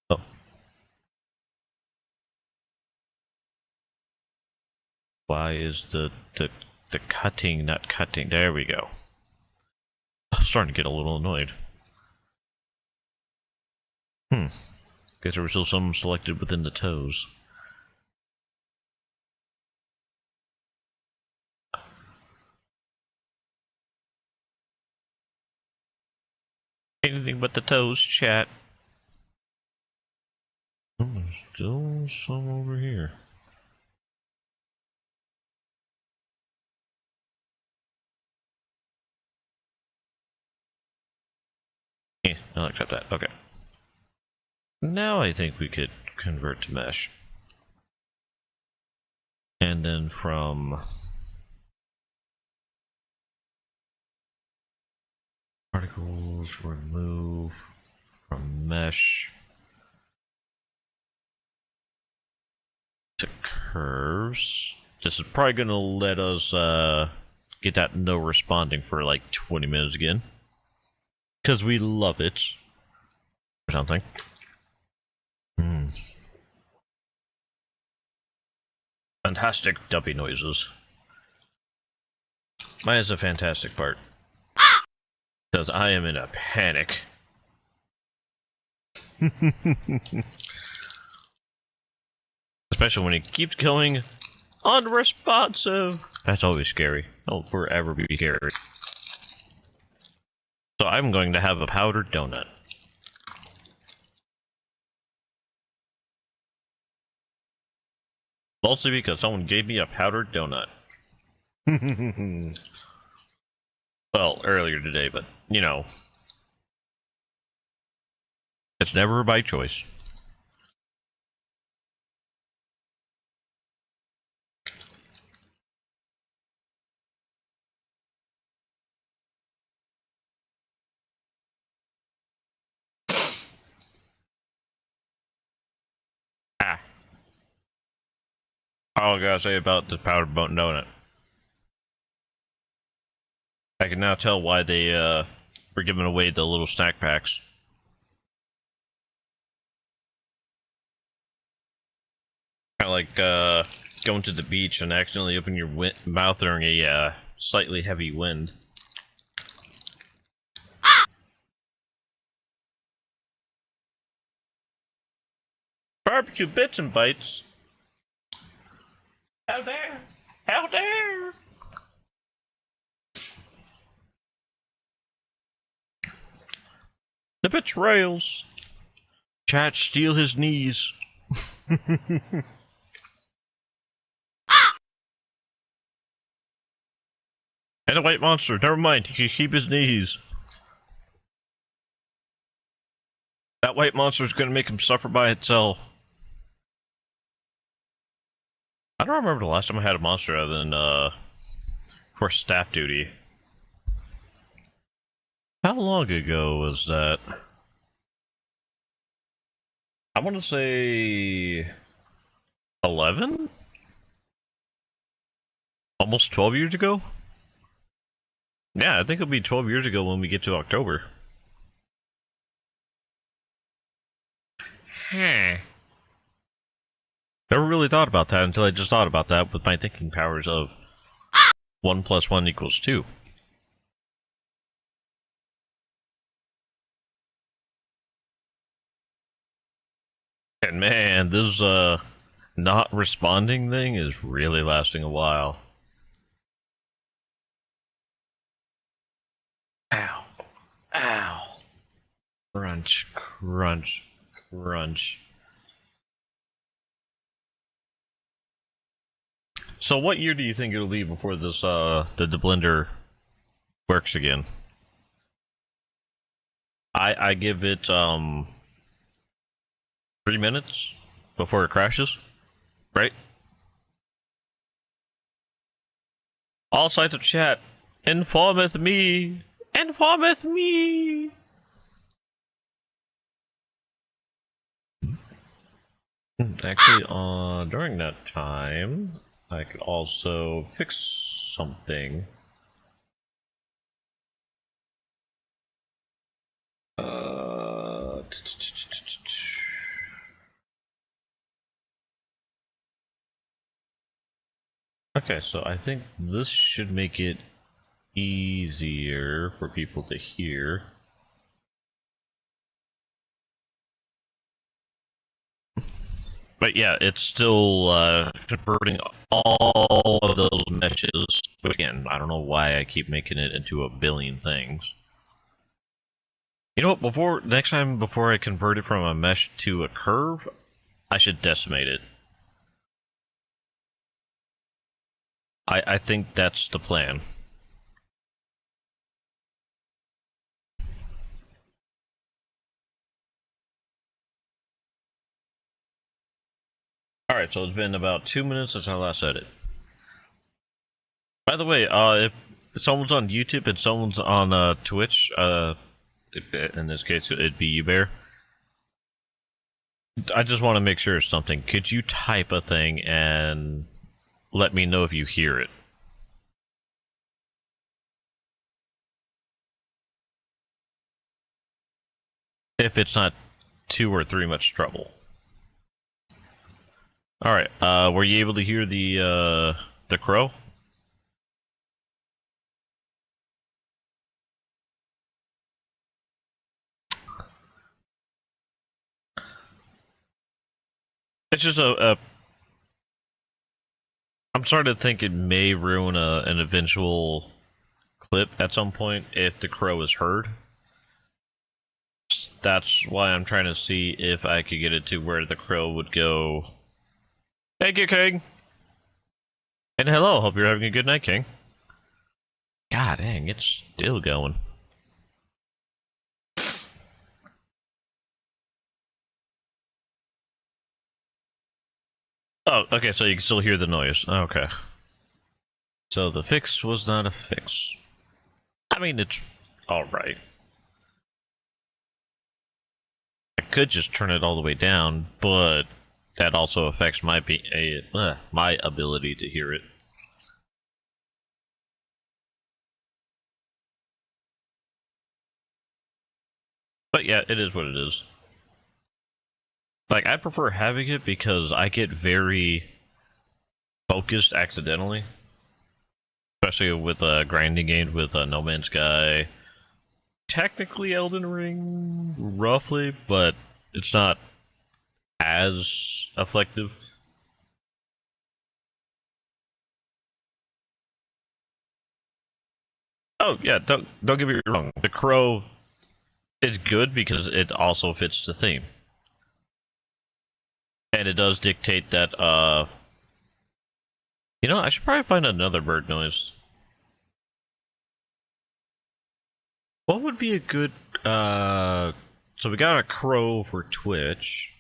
Oh. Why is the cutting not cutting? There we go. I'm starting to get a little annoyed. Guess there was still some selected within the toes. Anything but the toes, chat. Oh, there's still some over here. Yeah, I'll accept that. Okay. Now I think we could convert to mesh. And then from particles, remove from mesh to curves. This is probably gonna let us get that no responding for like 20 minutes again. Because we love it. Or something. Fantastic dumpy noises. Mine is a fantastic part. Because I am in a panic. Especially when it keeps going unresponsive. That's always scary. It'll forever be scary. So I'm going to have a powdered donut. Mostly because someone gave me a powdered donut. Well, earlier today, but, you know. It's never by choice. Ah. All I gotta say about the powdered donut. I can now tell why they were giving away the little snack packs. Kind of like going to the beach and accidentally open your mouth during a slightly heavy wind. Barbecue bits and bites. How dare! How dare! The betrayals. Chat steal his knees. And a white monster. Never mind. He can keep his knees. That white monster is going to make him suffer by itself. I don't remember the last time I had a monster other than for staff duty. How long ago was that? I want to say 11? Almost 12 years ago? Yeah, I think it'll be 12 years ago when we get to October. Never really thought about that until I just thought about that with my thinking powers of 1 + 1 = 2. And man, this not responding thing is really lasting a while. Ow. Ow. Crunch, crunch, crunch. So what year do you think it'll be before this, the blender works again? I give it, 3 minutes before it crashes, right? All sides of chat, informeth me! Informeth me! Actually, during that time, I could also fix something. Okay, so I think this should make it easier for people to hear. But yeah, it's still converting all of those meshes. Which again, I don't know why I keep making it into a billion things. You know what, next time before I convert it from a mesh to a curve, I should decimate it. I think that's the plan. Alright, so it's been about 2 minutes since I last said it. By the way, if someone's on YouTube and someone's on Twitch, in this case it'd be you, Bear. I just want to make sure it's something. Could you type a thing and let me know if you hear it? If it's not 2 or 3 much trouble. Alright, were you able to hear the crow? It's just I'm starting to think it may ruin an eventual clip at some point if the crow is heard. That's why I'm trying to see if I could get it to where the crow would go. Thank you, King! And hello, hope you're having a good night, King. God dang, it's still going. Oh, okay, so you can still hear the noise. Okay. So the fix was not a fix. I mean, it's alright. I could just turn it all the way down, but that also affects my my ability to hear it. But yeah, it is what it is. Like, I prefer having it because I get very focused accidentally. Especially with grinding games with No Man's Sky. Technically Elden Ring, roughly, but it's not as effective. Oh yeah, don't get me wrong. The Crow is good because it also fits the theme. And it does dictate that you know, I should probably find another bird noise. What would be a good so we got a crow for Twitch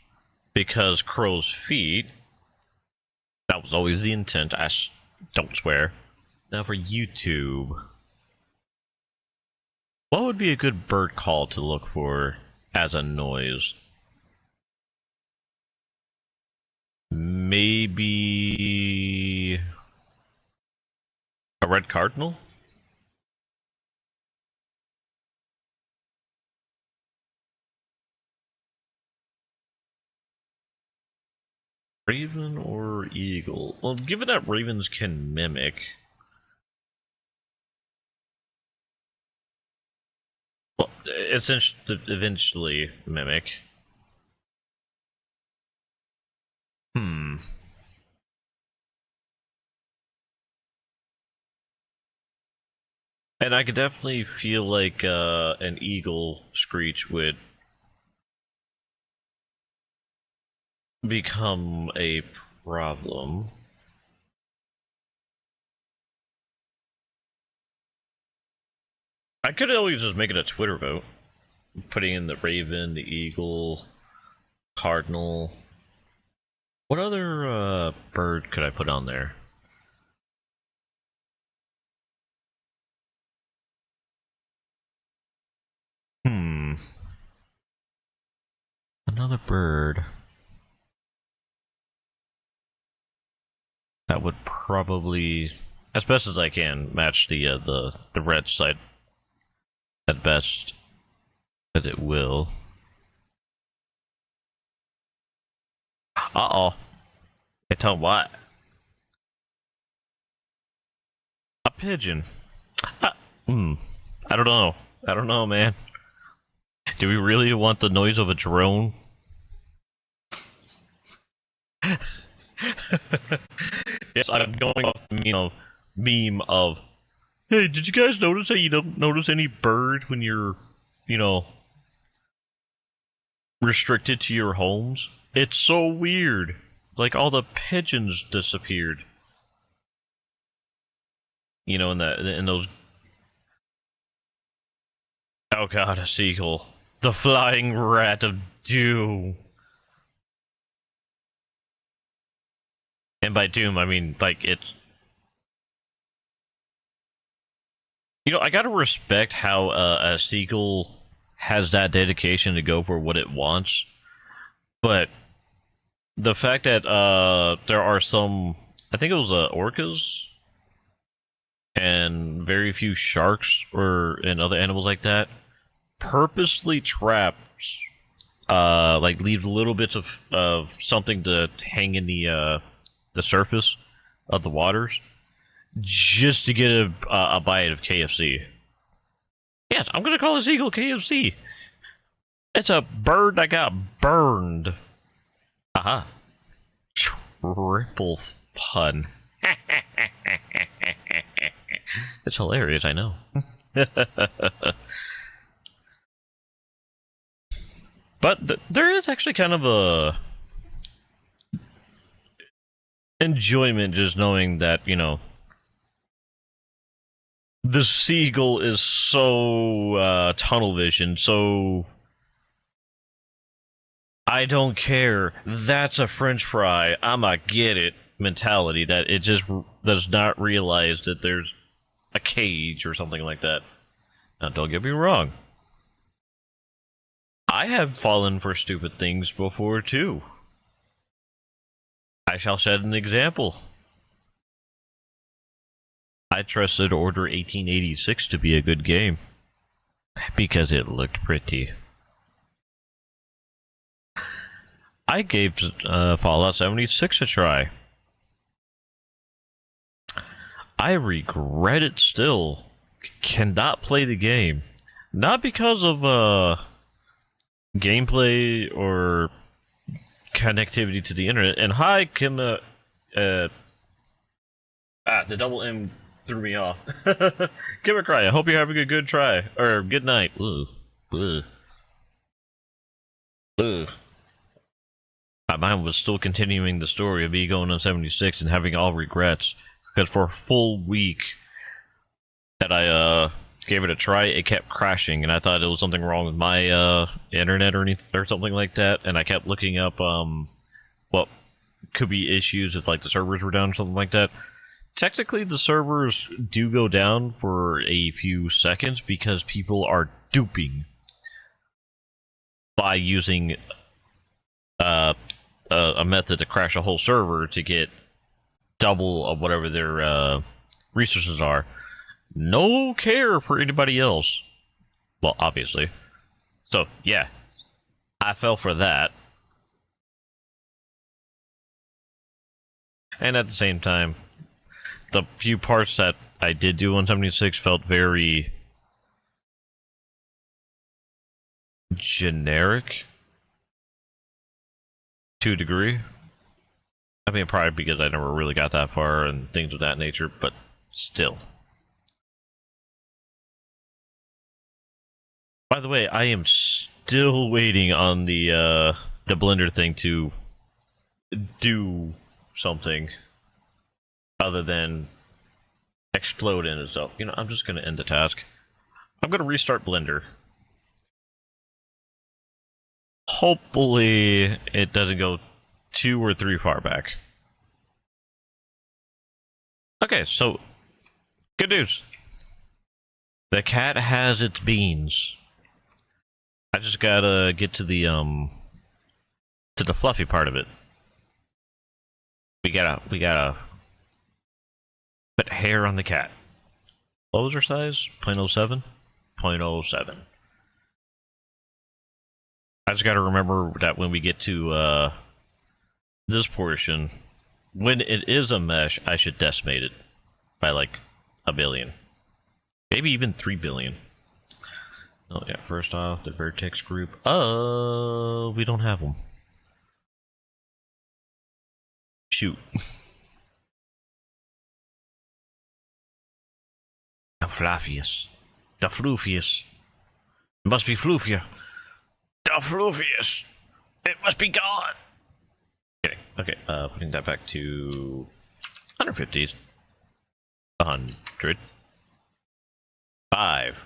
because crow's feet. That was always the intent. Don't swear. Now for YouTube. What would be a good bird call to look for as a noise? Maybe a red cardinal? Raven or eagle? Well, given that ravens can mimic. Well, eventually mimic. Hmm. And I could definitely feel like an eagle screech would become a problem. I could always just make it a Twitter vote. Putting in the raven, the eagle, cardinal. What other bird could I put on there? Hmm. Another bird. That would probably, as best as I can, match the red side at best, but it will. Uh-oh. I tell what? A pigeon. Hmm. I don't know. I don't know, man. Do we really want the noise of a drone? Yes, I'm going off the meme of, hey, did you guys notice that you don't notice any bird when you're, restricted to your homes? It's so weird. Like, all the pigeons disappeared. In those... Oh god, a seagull. The flying rat of doom. And by doom, I mean, like, it's... I gotta respect how a seagull has that dedication to go for what it wants. But the fact that there are some... I think it was orcas and very few sharks and other animals like that purposely traps like leave little bits of something to hang in the surface of the waters just to get a bite of KFC. Yes, I'm gonna call this eagle KFC. It's a bird that got burned. Aha. Triple pun. It's hilarious, I know. But there is actually kind of enjoyment just knowing that, you know, the seagull is so tunnel vision, so I don't care. That's a French fry. I'ma get it mentality that it just does not realize that there's a cage or something like that. Now, don't get me wrong. I have fallen for stupid things before, too. I shall set an example. I trusted Order 1886 to be a good game because it looked pretty. I gave Fallout 76 a try. I regret it still. Cannot play the game. Not because of gameplay or connectivity to the internet. And hi, Kim. The double M threw me off. Give a cry. I hope you're having a good try or good night. Ugh. Ugh. Ugh. My mind was still continuing the story of me going on 76 and having all regrets because for a full week that I gave it a try, it kept crashing, and I thought it was something wrong with my internet or anything or something like that. And I kept looking up what could be issues if like the servers were down or something like that. Technically, the servers do go down for a few seconds because people are duping by using a method to crash a whole server to get double of whatever their resources are. No care for anybody else. Well, obviously. So, yeah. I fell for that. And at the same time, the few parts that I did do on 76 felt very generic to a degree. I mean, probably because I never really got that far and things of that nature, but still. By the way, I am still waiting on the Blender thing to do something other than explode in itself. You know, I'm just going to end the task. I'm going to restart Blender. Hopefully, it doesn't go 2 or 3 far back. Okay, so good news. The cat has its beans. I just gotta get to the fluffy part of it. We gotta put hair on the cat. What was her size? 0.07? 0.07. I just gotta remember that when we get to this portion, when it is a mesh, I should decimate it by like 1 billion. Maybe even 3 billion. Oh yeah, first off, the vertex group. We don't have them. Shoot. The fluffiest. The floofiest. It must be floofier. The floofiest. It must be gone. Kidding. Okay, putting that back to 150s. 100. 5.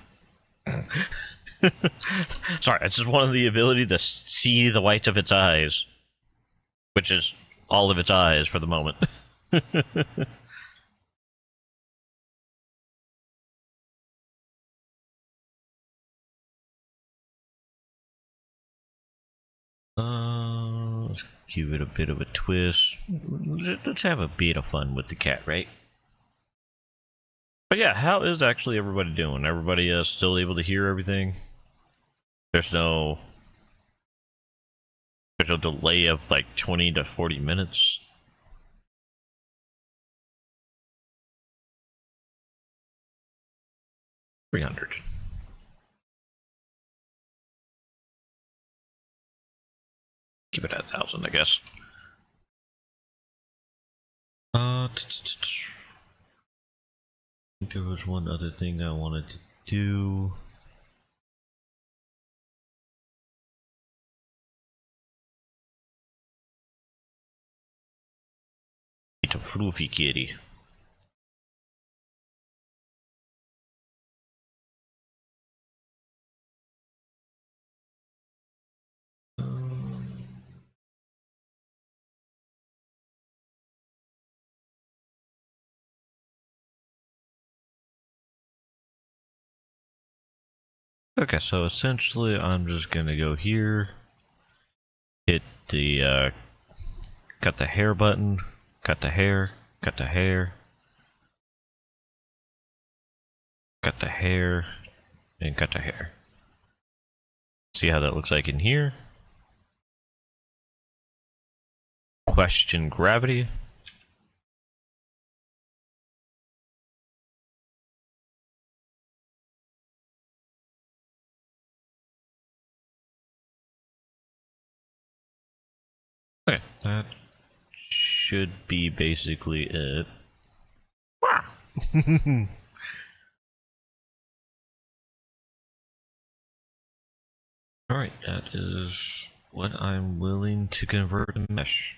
Sorry, I just wanted the ability to see the whites of its eyes. Which is all of its eyes for the moment. Let's give it a bit of a twist. Let's have a bit of fun with the cat, right? But yeah, how is actually everybody doing? Everybody still able to hear everything? There's no delay of like 20 to 40 minutes. $300. Keep it at 1,000, I guess. I think there was one other thing I wanted to do. a floofy kitty. Okay, so essentially I'm just gonna go here, hit the cut the hair button, cut the hair, cut the hair, cut the hair, and cut the hair. See how that looks like in here. Question gravity. Okay, that should be basically it. Alright, that is what I'm willing to convert to mesh.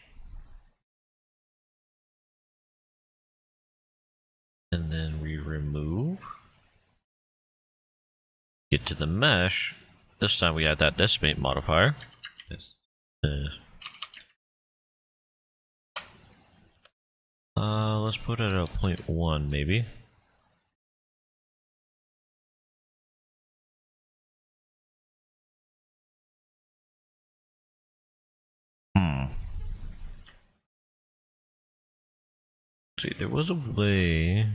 And then we remove. Get to the mesh. This time we add that decimate modifier. Let's put it at 0.1 maybe. See, there was a way.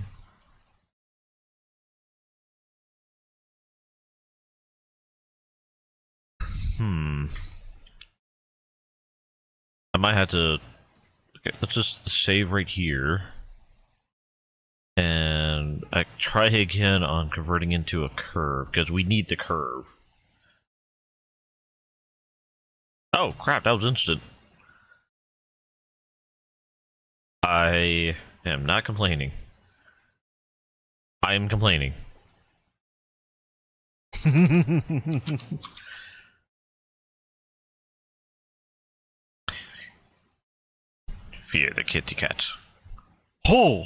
I might have to. Okay, let's just save right here. And I try again on converting into a curve, because we need the curve. Oh crap, that was instant. I am not complaining. I am complaining. Fear the kitty cat. Oh!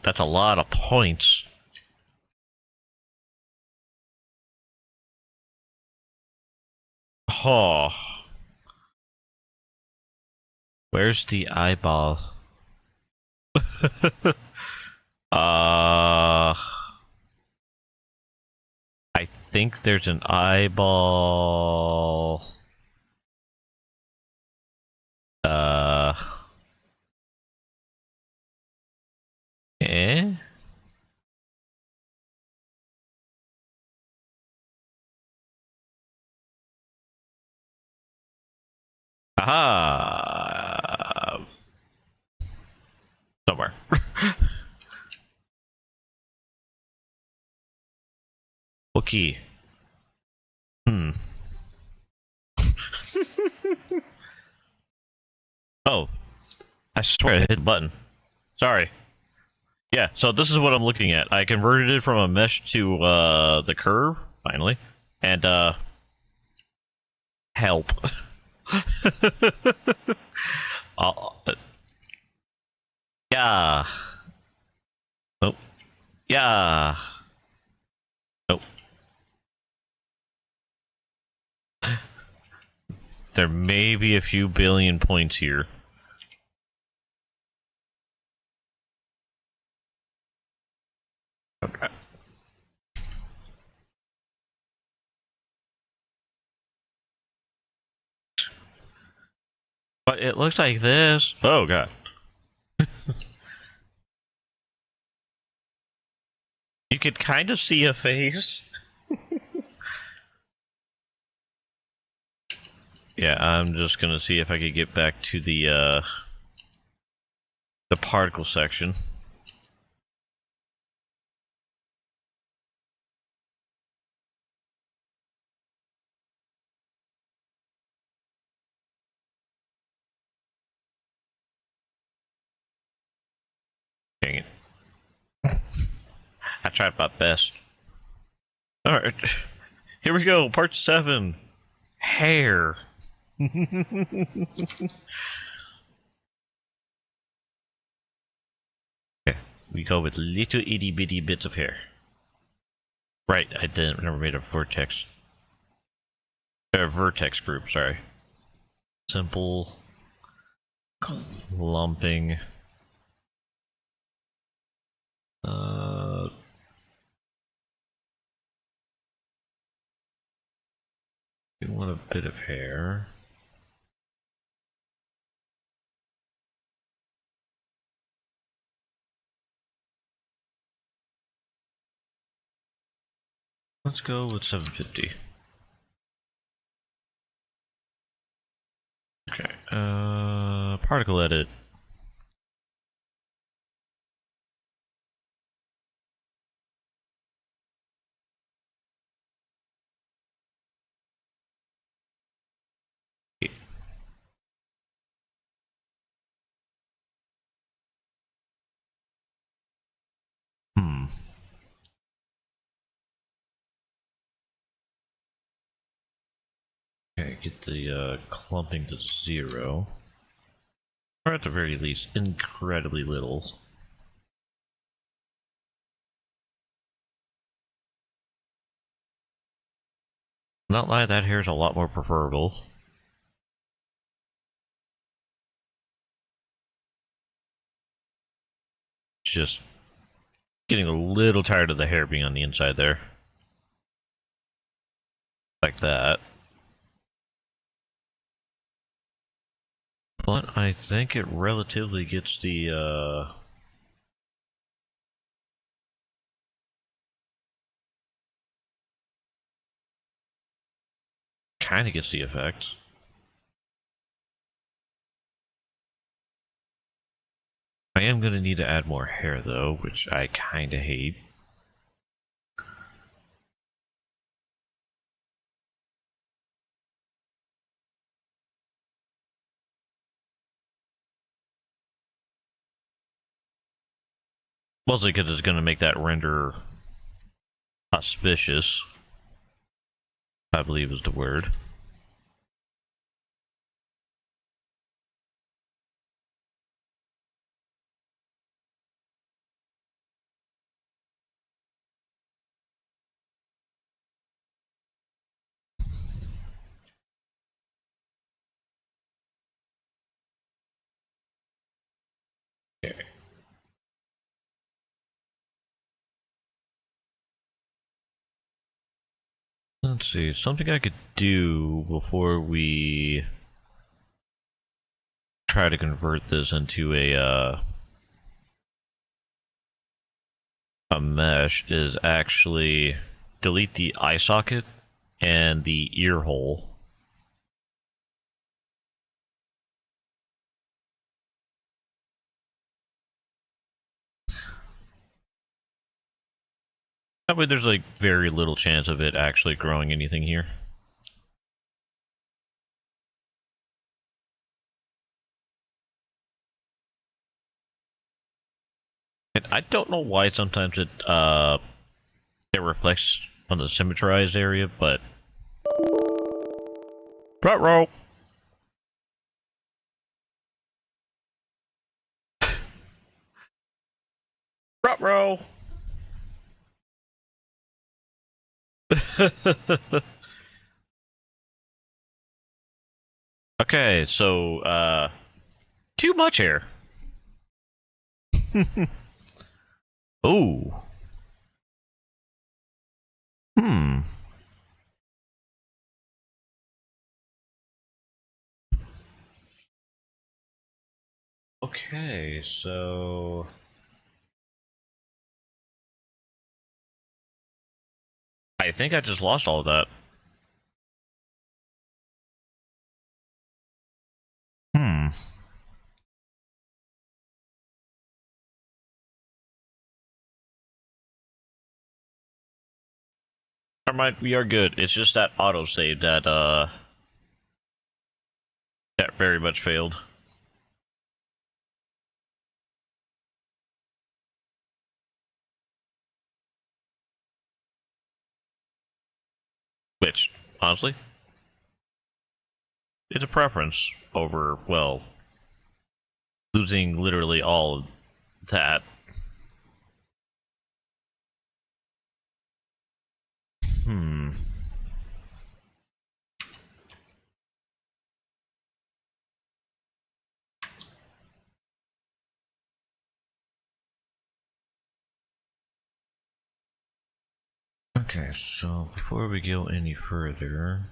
That's a lot of points. Oh. Where's the eyeball? I think there's an eyeball. Eh? Aha! Somewhere. Okay. Oh. I swear I hit the button. Sorry. Yeah, so this is what I'm looking at. I converted it from a mesh to the curve, finally. And help. Yeah. Oh. Yeah. Oh. There may be a few billion points here. Okay. But it looks like this. Oh god. You could kind of see a face. Yeah, I'm just gonna see if I could get back to the particle section. Dang it. I tried my best. Alright. Here we go, part 7. Hair. Okay, we go with little itty bitty bits of hair. Right, I didn't never made a vertex group, sorry. Simple clumping. You want a bit of hair. Let's go with 750. Okay, particle edit. Hmm. Okay, get the clumping to 0. Or at the very least, incredibly little. Not lie, that hair is a lot more preferable. Just getting a little tired of the hair being on the inside there. Like that. But I think it relatively gets the, kind of gets the effect. I am going to need to add more hair though, which I kind of hate. Mostly because it's going to make that render auspicious, I believe is the word. Okay. Let's see, something I could do before we try to convert this into a mesh is actually delete the eye socket and the ear hole. That way there's like very little chance of it actually growing anything here. And I don't know why sometimes it reflects on the symmetrized area, but front row. Front row. Okay, so too much hair. Ooh. Hmm. Okay, so I think I just lost all of that. Hmm. Never mind, we are good. It's just that autosave that very much failed. Which, honestly, it's a preference over, well, losing literally all of that. Hmm. Okay, so before we go any further,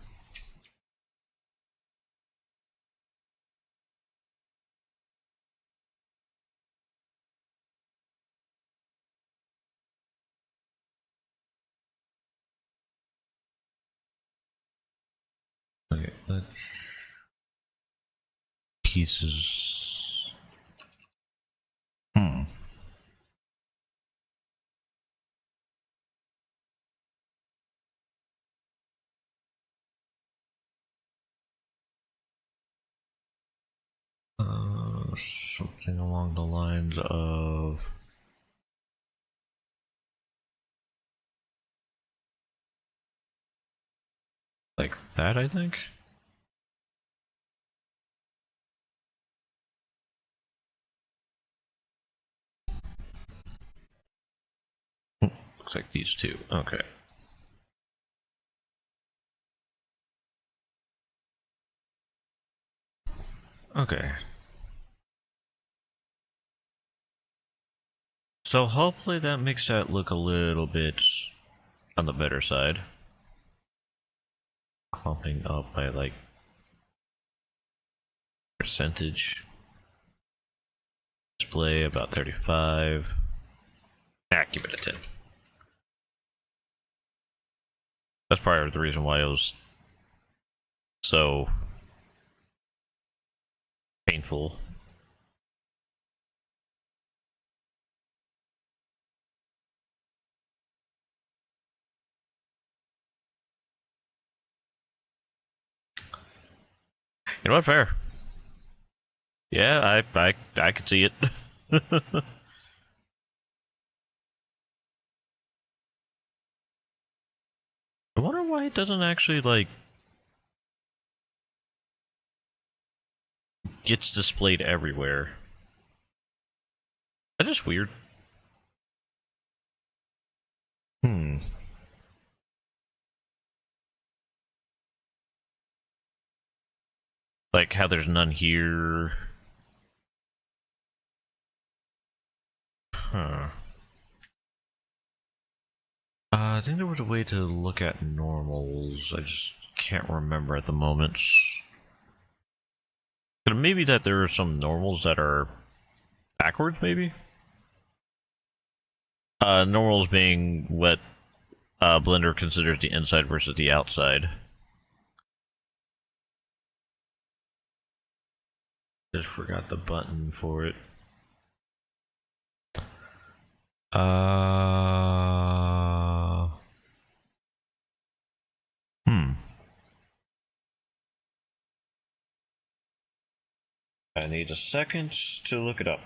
okay, let's pieces. Hmm. Something along the lines of like that, I think. Looks like these two. Okay. Okay. So hopefully that makes that look a little bit on the better side. Clumping up by like percentage. Display about 35. Give it a 10. That's probably the reason why it was so painful. You know what? Fair. Yeah, I could see it. I wonder why it doesn't actually like gets displayed everywhere. That is weird. Hmm. Like how there's none here. Huh. I think there was a way to look at normals. I just can't remember at the moment. But maybe that there are some normals that are backwards, maybe? Normals being what Blender considers the inside versus the outside. Just forgot the button for it. Uh... Hmm. I need a second to look it up.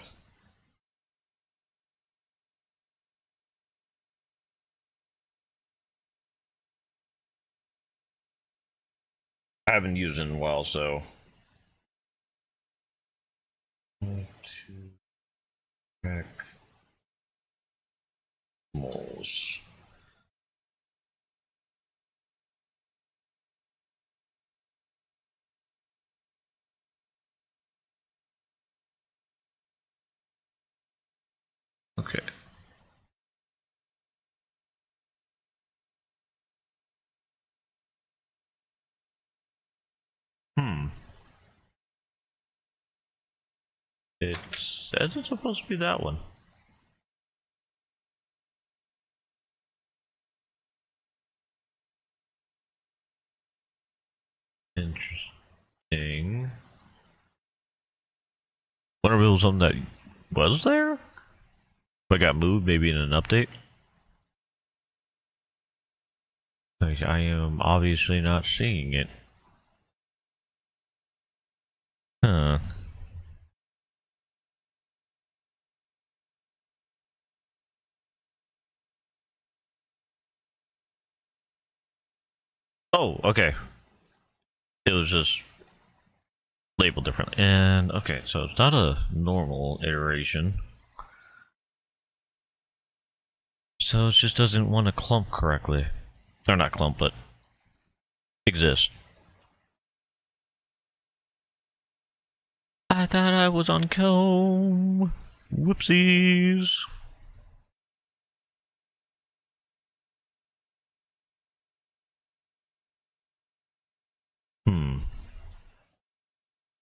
I haven't used it in a while, so. To check moles. Okay. Hmm. It says it's supposed to be that one. Interesting. Wonder if it was something that was there? But got moved maybe in an update? Like, I am obviously not seeing it. Huh. Oh, okay. It was just labeled differently. And okay, so it's not a normal iteration. So it just doesn't want to clump correctly. Or not clump, but exist. I thought I was on comb. Whoopsies.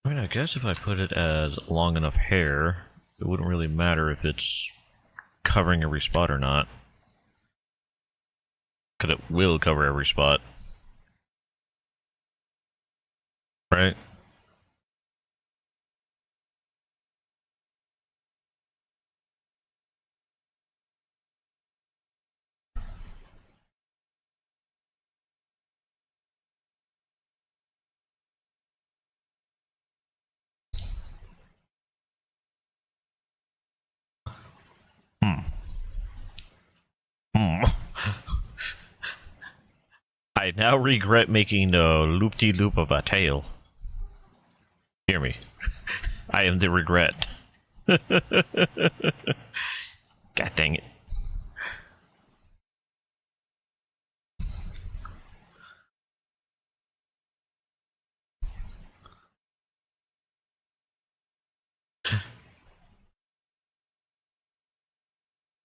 I mean, I guess if I put it as long enough hair, it wouldn't really matter if it's covering every spot or not. Because it will cover every spot. Right? Hmm. Hmm. I now regret making the loop-de-loop of a tail. Hear me. I am the regret. God dang it.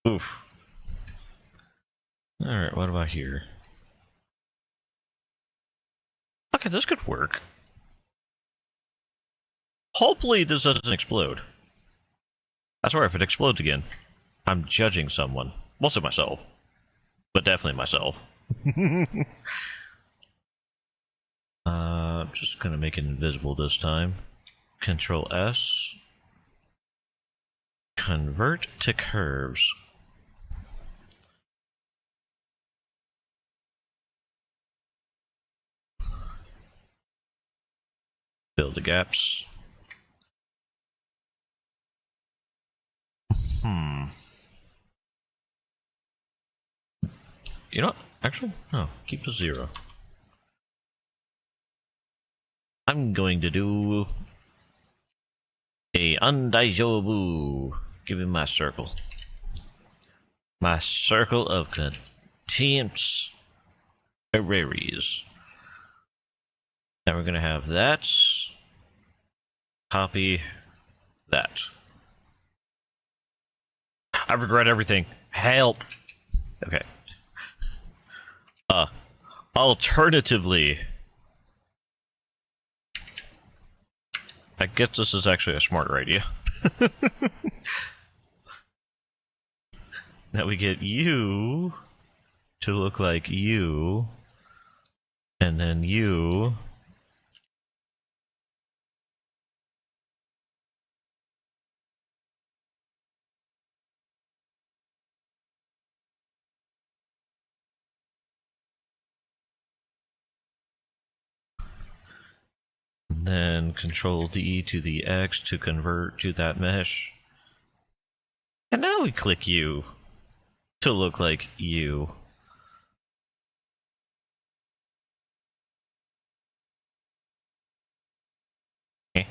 Oof. Alright, what about here? Okay, this could work. Hopefully this doesn't explode. I swear, if it explodes again, I'm judging someone. Mostly myself. But definitely myself. I'm just gonna make it invisible this time. Control S. Convert to curves. Fill the gaps. You know what? Actually, no. Keep the 0. I'm going to do a undaijobu. Give me my circle. My circle of contempt errors. Now we're gonna have that. Copy that. I regret everything. Help. Okay. Alternatively, I guess this is actually a smarter idea. Now we get you to look like you, and then you. And then Control D to the X to convert to that mesh. And now we click you to look like you. Eh.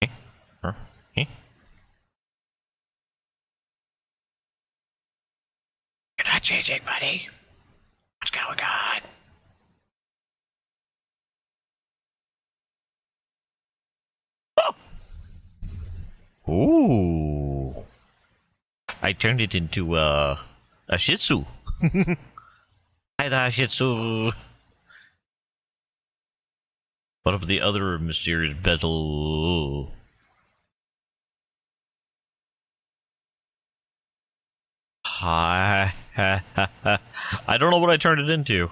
Eh. Huh? Eh. You're not changing, buddy. What's going on? Oh. Ooh. I turned it into a Shih Tzu. Hi there, Shih Tzu. What about the other mysterious bezel? Hi. I don't know what I turned it into,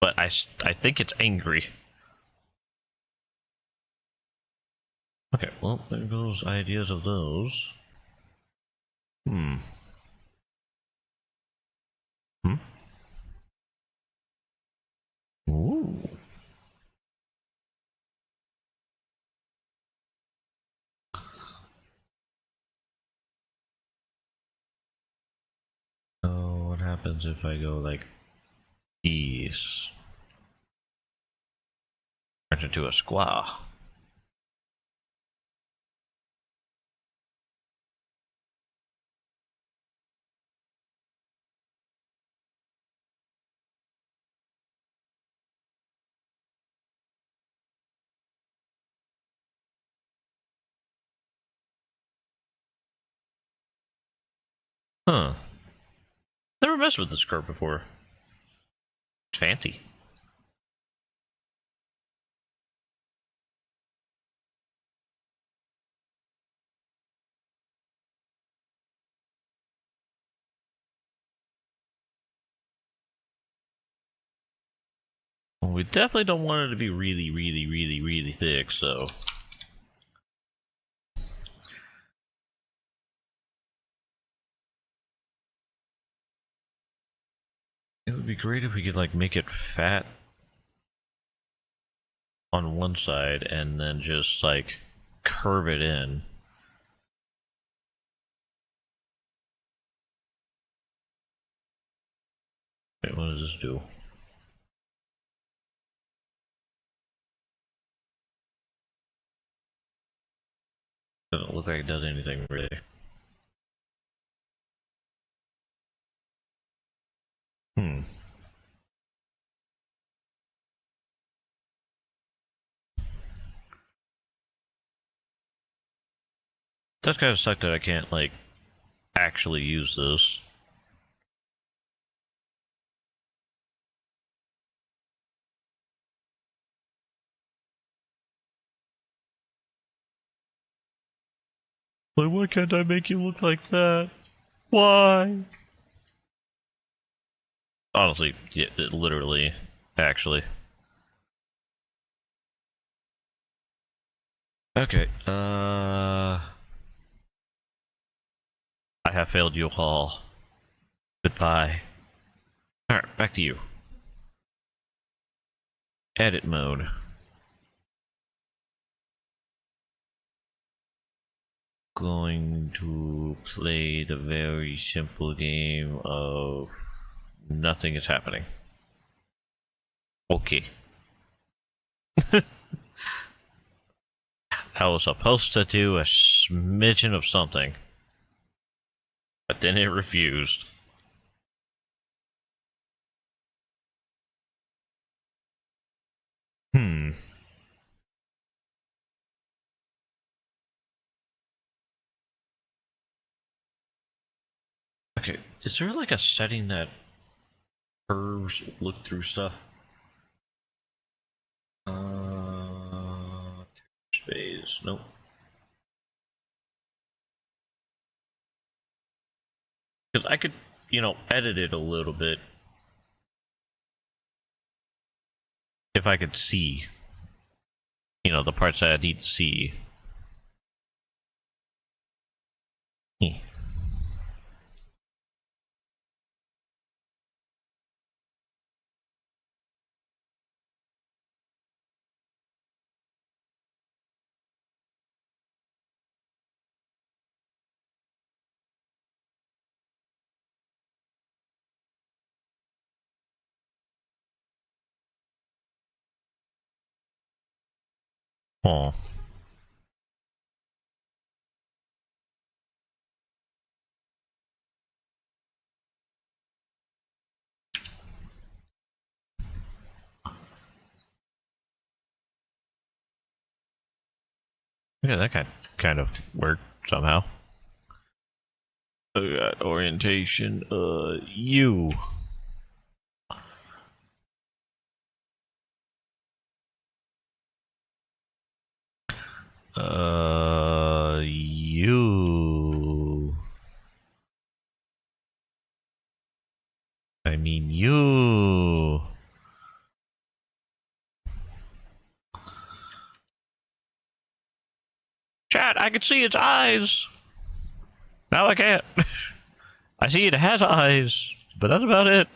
but I think it's angry. Okay, well, there goes ideas of those. Hmm. Ooh. So what happens if I go like these? Turned into a squaw. Huh. Never messed with this skirt before. It's fancy. Well, we definitely don't want it to be really thick, so... It would be great if we could, like, make it fat on one side and then just, like, curve it in. Wait, what does this do? Doesn't look like it does anything, really. That's kind of sucked that I can't, like, actually use this. Like, why can't I make you look like that? Why? Honestly, yeah, literally, actually. Okay, I have failed you all. Goodbye. Alright, back to you. Edit mode. Going to play the very simple game of nothing is happening. Okay. I was supposed to do a smidgen of something, but then it refused. Okay, is there like a setting that curves look through stuff? Space, nope. Because I could, you know, edit it a little bit if I could see, you know, the parts that I need to see. Oh. Yeah, that kind of worked somehow. Orientation, you. You. I mean, you. Chat, I can see its eyes. Now I can't. I see it has eyes, but that's about it.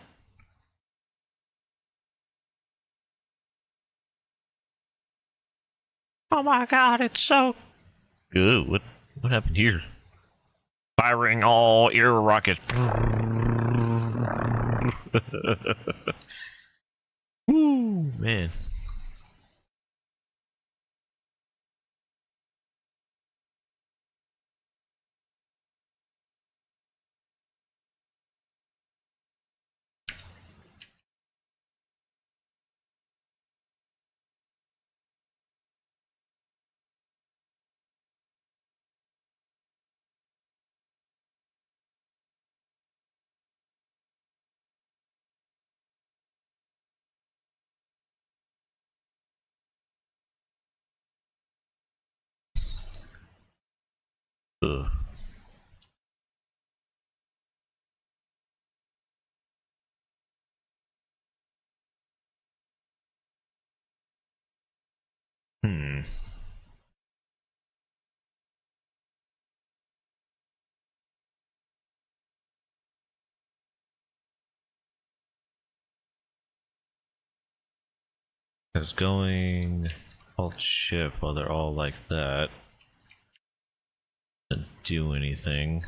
Oh my god, it's so... Ooh, what happened here? Firing all air rockets. Ooh, man. Ugh. Hmm. Because going alt shift while they're all like that doesn't do anything.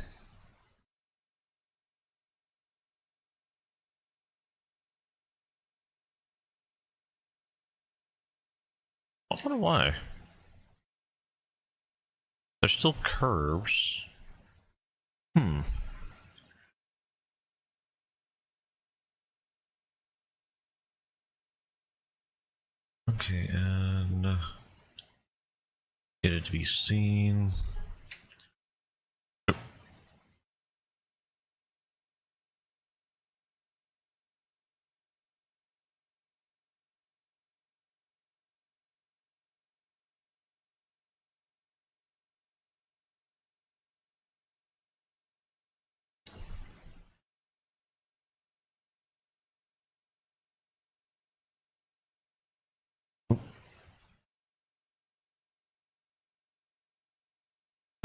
I wonder why. There's still curves. Hmm. Okay, and get it to be seen.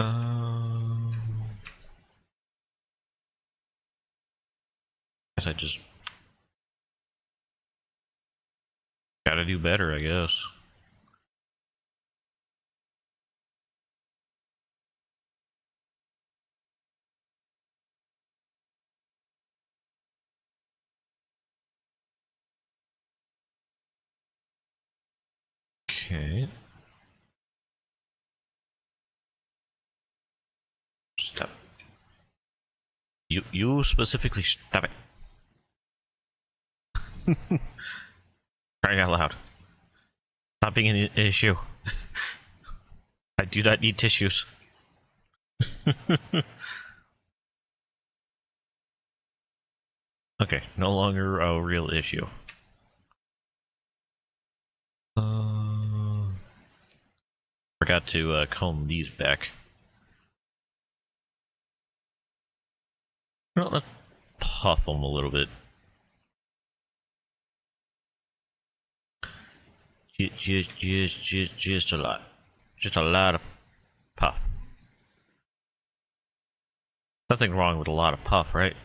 Um, guess I just gotta do better, I guess. Okay. Stop. You specifically stop it. Crying out loud. Stop being an issue. I do not need tissues. Okay, no longer a real issue. Forgot to comb these back. Well, let's puff them a little bit. Just a lot. Just a lot of puff. Nothing wrong with a lot of puff, right?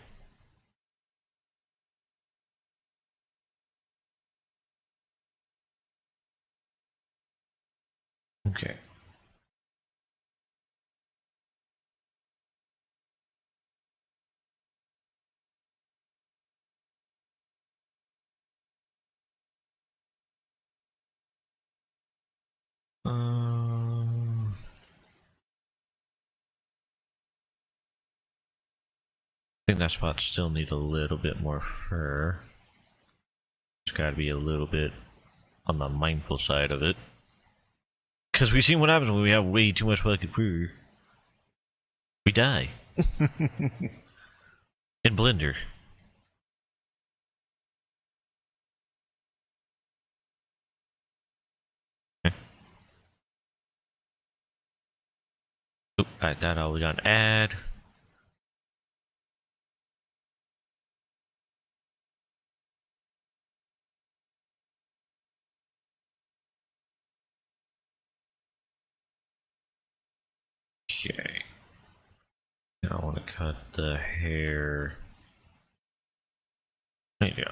Okay. I think that spot still needs a little bit more fur. Just gotta be a little bit on the mindful side of it. Because we've seen what happens when we have way too much fucking fur. We die. In Blender. Okay. Oop, alright, that all we got an add. Okay. Now I want to cut the hair. There you go.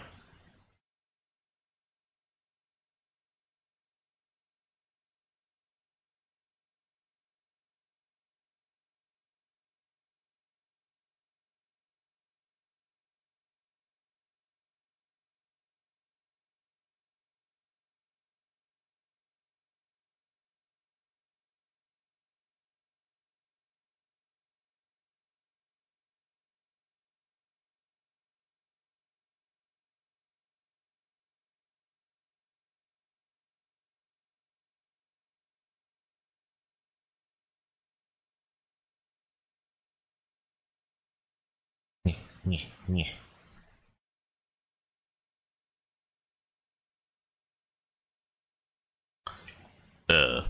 Nyeh. Uh.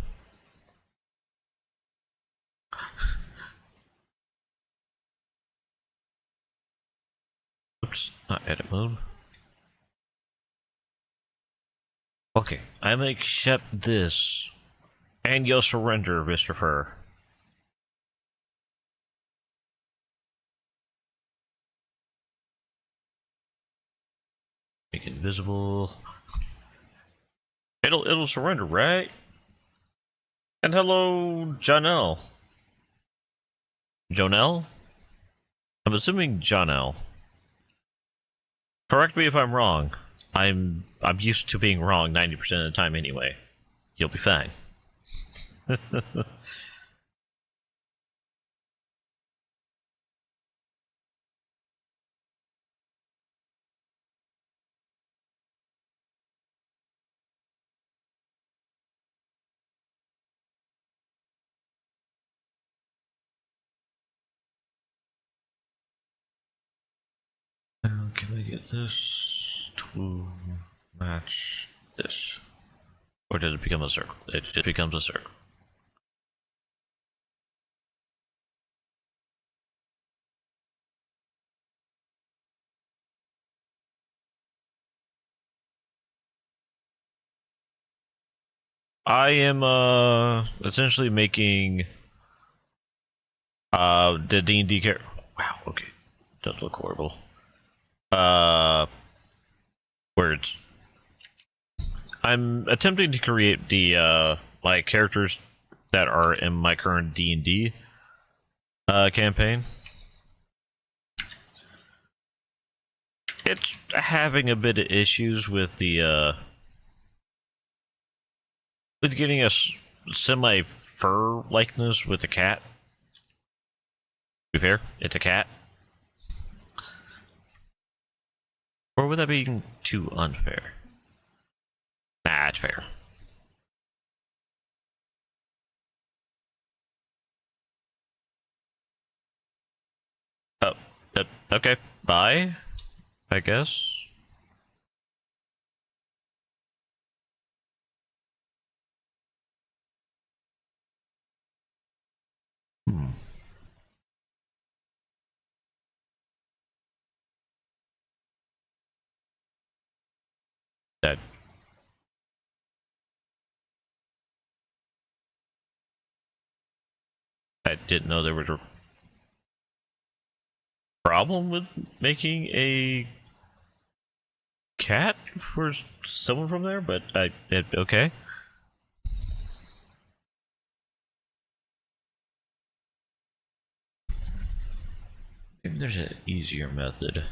Oops, not edit mode. Okay, I may accept this. And you'll surrender, Mr. Fur. Make it visible. It'll surrender, right? And hello, Janelle. Jonelle? I'm assuming Janelle. Correct me if I'm wrong. I'm used to being wrong 90% of the time anyway. You'll be fine. Now, can I get this to match this? Or did it become a circle? It just becomes a circle. I am essentially making the D&D character. Wow, okay. Does look horrible. Words. I'm attempting to create the my characters that are in my current D&D campaign. It's having a bit of issues with the with getting a semi-fur likeness with the cat. To be fair, it's a cat. Or would that be too unfair? Nah, it's fair. Oh, okay. Bye, I guess. That I didn't know there was a problem with making a cat for someone from there, but okay. Maybe there's an easier method.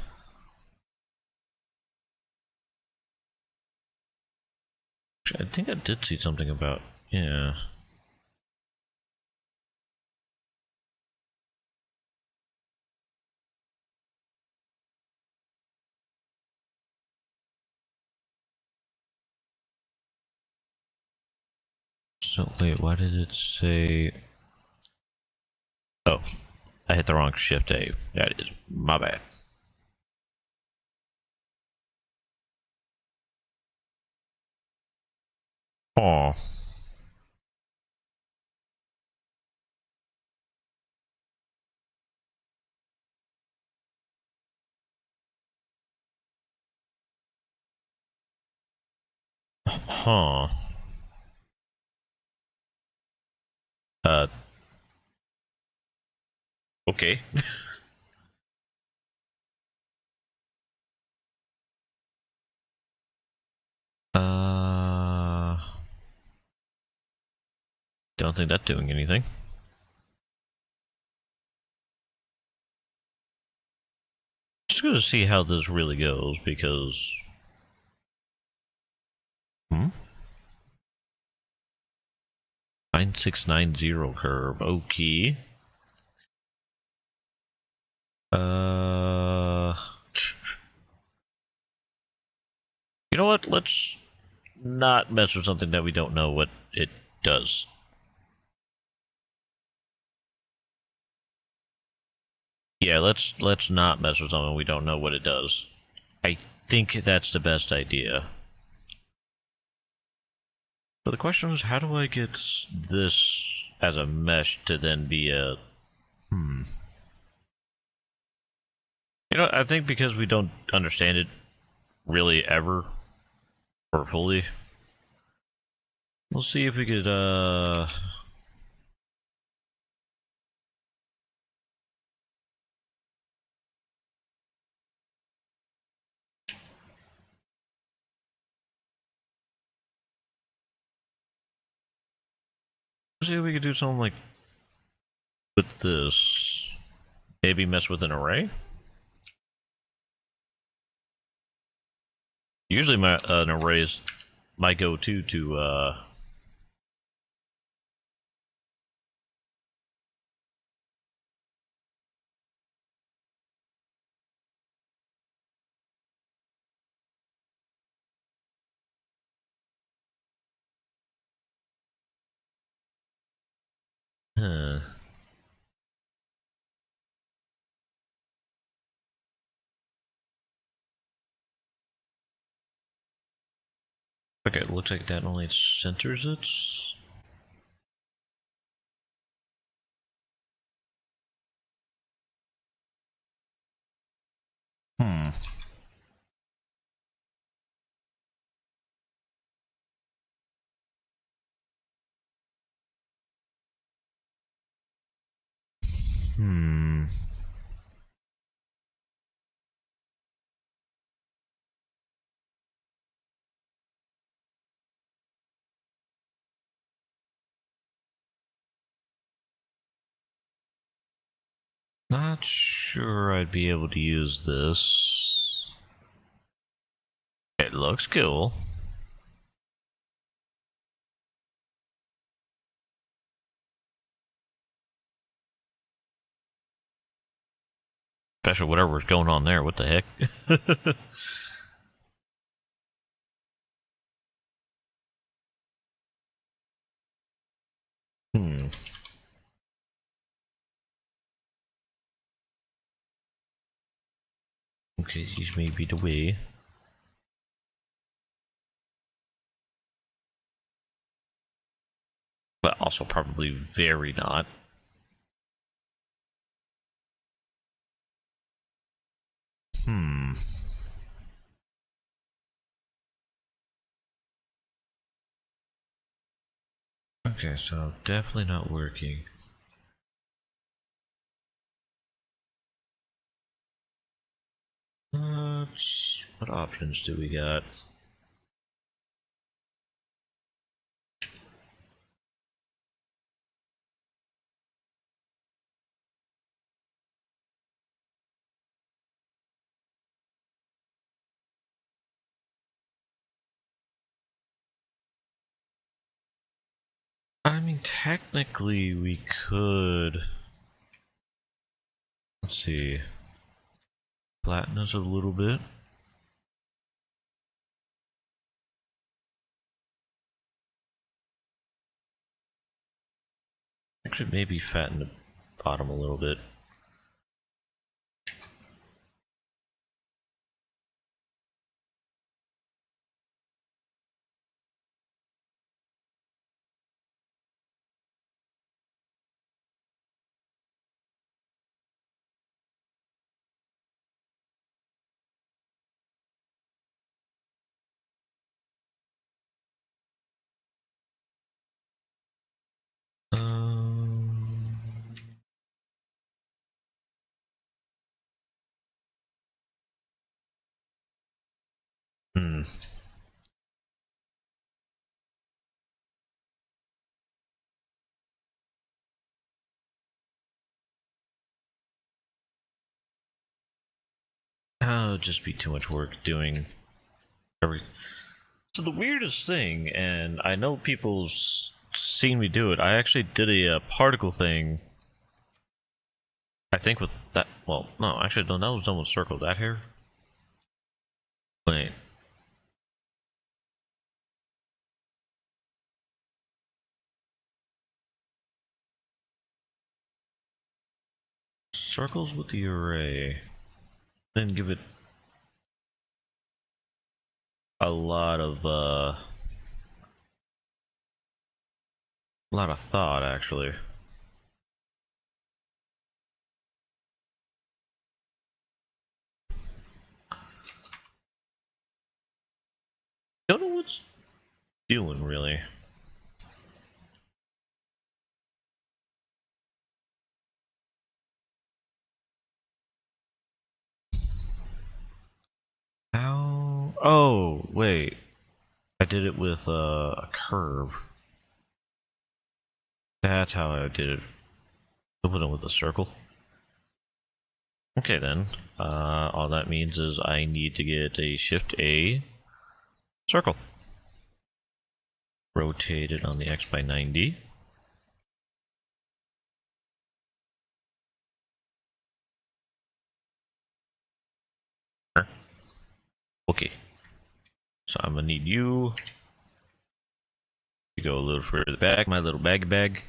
I think I did see something about, yeah. So, wait, why did it say... Oh, I hit the wrong shift A. That is my bad. Oh. Huh. Okay. Don't think that's doing anything. Just gonna see how this really goes, because... 9690 curve, okay. You know what? Let's not mess with something that we don't know what it does. Yeah, let's not mess with something we don't know what it does. I think that's the best idea. So the question is, how do I get this as a mesh to then be a... You know, I think because we don't understand it really ever or fully, we'll see if we could see if we could do something like with this. Maybe mess with an array. Usually, an array is my go-to to huh. Okay, it looks like that only centers it. Hmm. Hmm. Not sure I'd be able to use this. It looks cool. Especially whatever's going on there. What the heck? Hmm. Okay, these may be the way. But also probably very not. Hmm. Okay, so definitely not working. What options do we got? I mean, technically we could. Let's see. Flatten this a little bit. Actually, maybe fatten the bottom a little bit. Um, hmm. Oh, it'd just be too much work doing every. So the weirdest thing, and I know people's seen me do it. I actually did a particle thing. I think with that. Well, no, actually, no, that was done with circle. That here. Wait. Circles with the array. Then give it a lot of thought actually. doing, really? How? Oh, wait. I did it with a curve. That's how I did it. Open it with a circle. Okay, then. All that means is I need to get a Shift A circle. Rotate it on the X by 90. Okay. So I'm gonna need you to go a little further back, my little bag.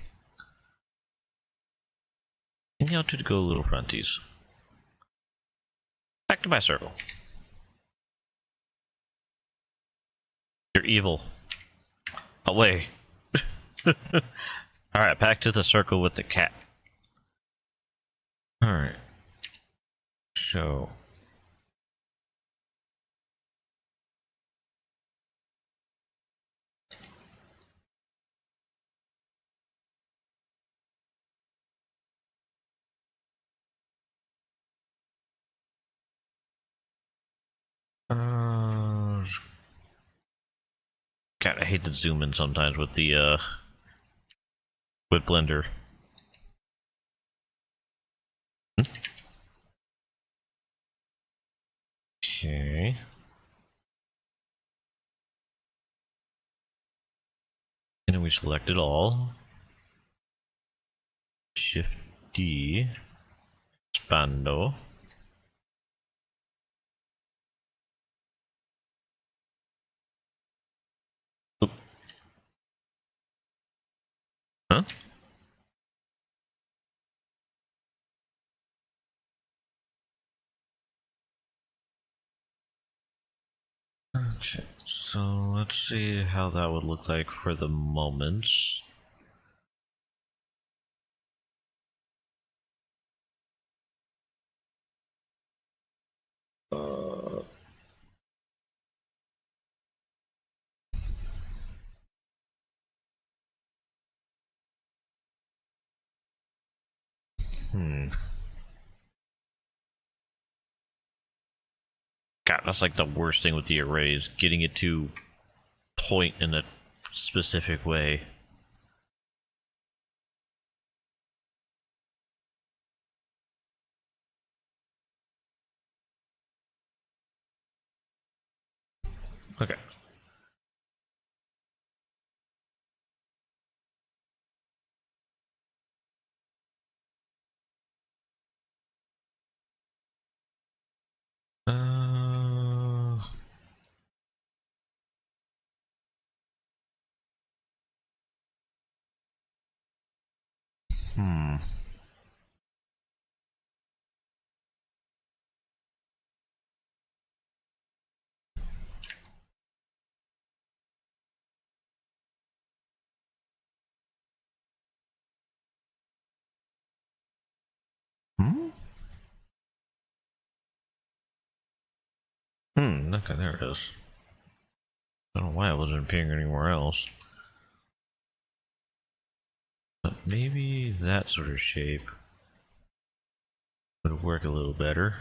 And you two to go a little fronties. Back to my circle. You're evil. Away. Alright, back to the circle with the cat. Alright. So. God, I hate to zoom in sometimes with the, with Blender. Okay. And then we select it all. Shift D. Expando. Oop. Huh? Okay, so let's see how that would look like for the moment. Uh, God, that's like the worst thing with the arrays, getting it to point in a specific way. Okay. Uh, hmm. Hmm? Okay, there it is. I don't know why it wasn't appearing anywhere else. But maybe that sort of shape would work a little better.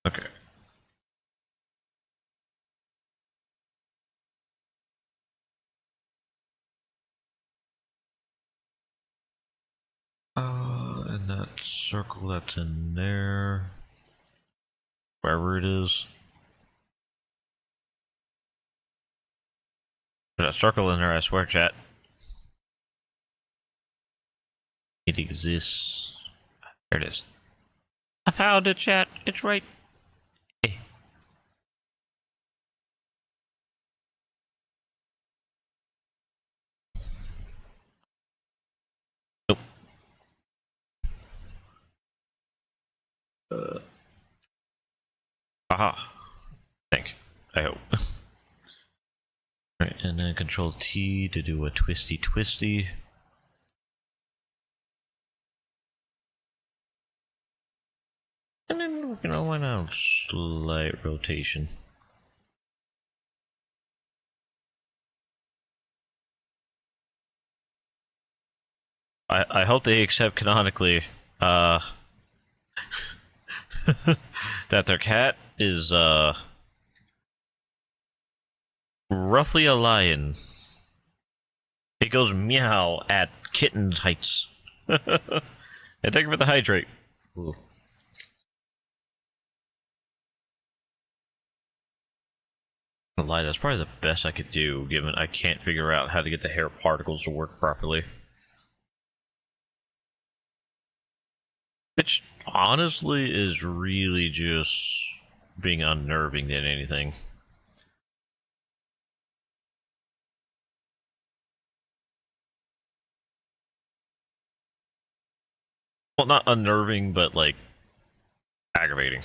Okay. And that circle that's in there, wherever it is. There's a circle in there, I swear, chat. It exists. There it is. I found it, chat. It's right. Hey. Nope. Aha. I hope. Right, and then Control T to do a twisty twisty. And then, you know, why not slight rotation? I hope they accept canonically, that their cat is, roughly a lion. It goes meow at kitten's heights. And thank you for the hydrate. Ooh. Lie, that's probably the best I could do, given I can't figure out how to get the hair particles to work properly. Which, honestly, is really just being unnerving than anything. Well, not unnerving, but, like, aggravating.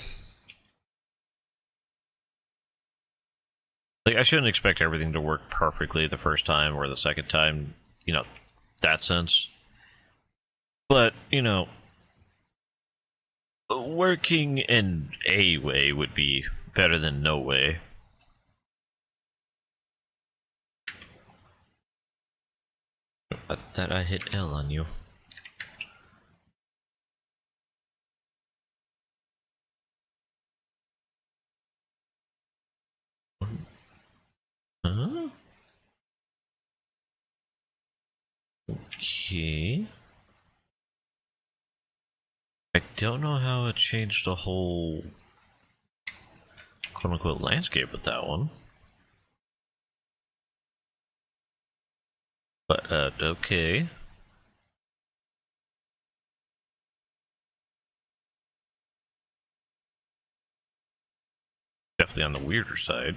Like, I shouldn't expect everything to work perfectly the first time or the second time, you know, that sense. But, you know, working in a way would be better than no way. That I hit L on you. Huh? Okay. I don't know how it changed the whole quote-unquote landscape with that one. But, okay. Definitely on the weirder side.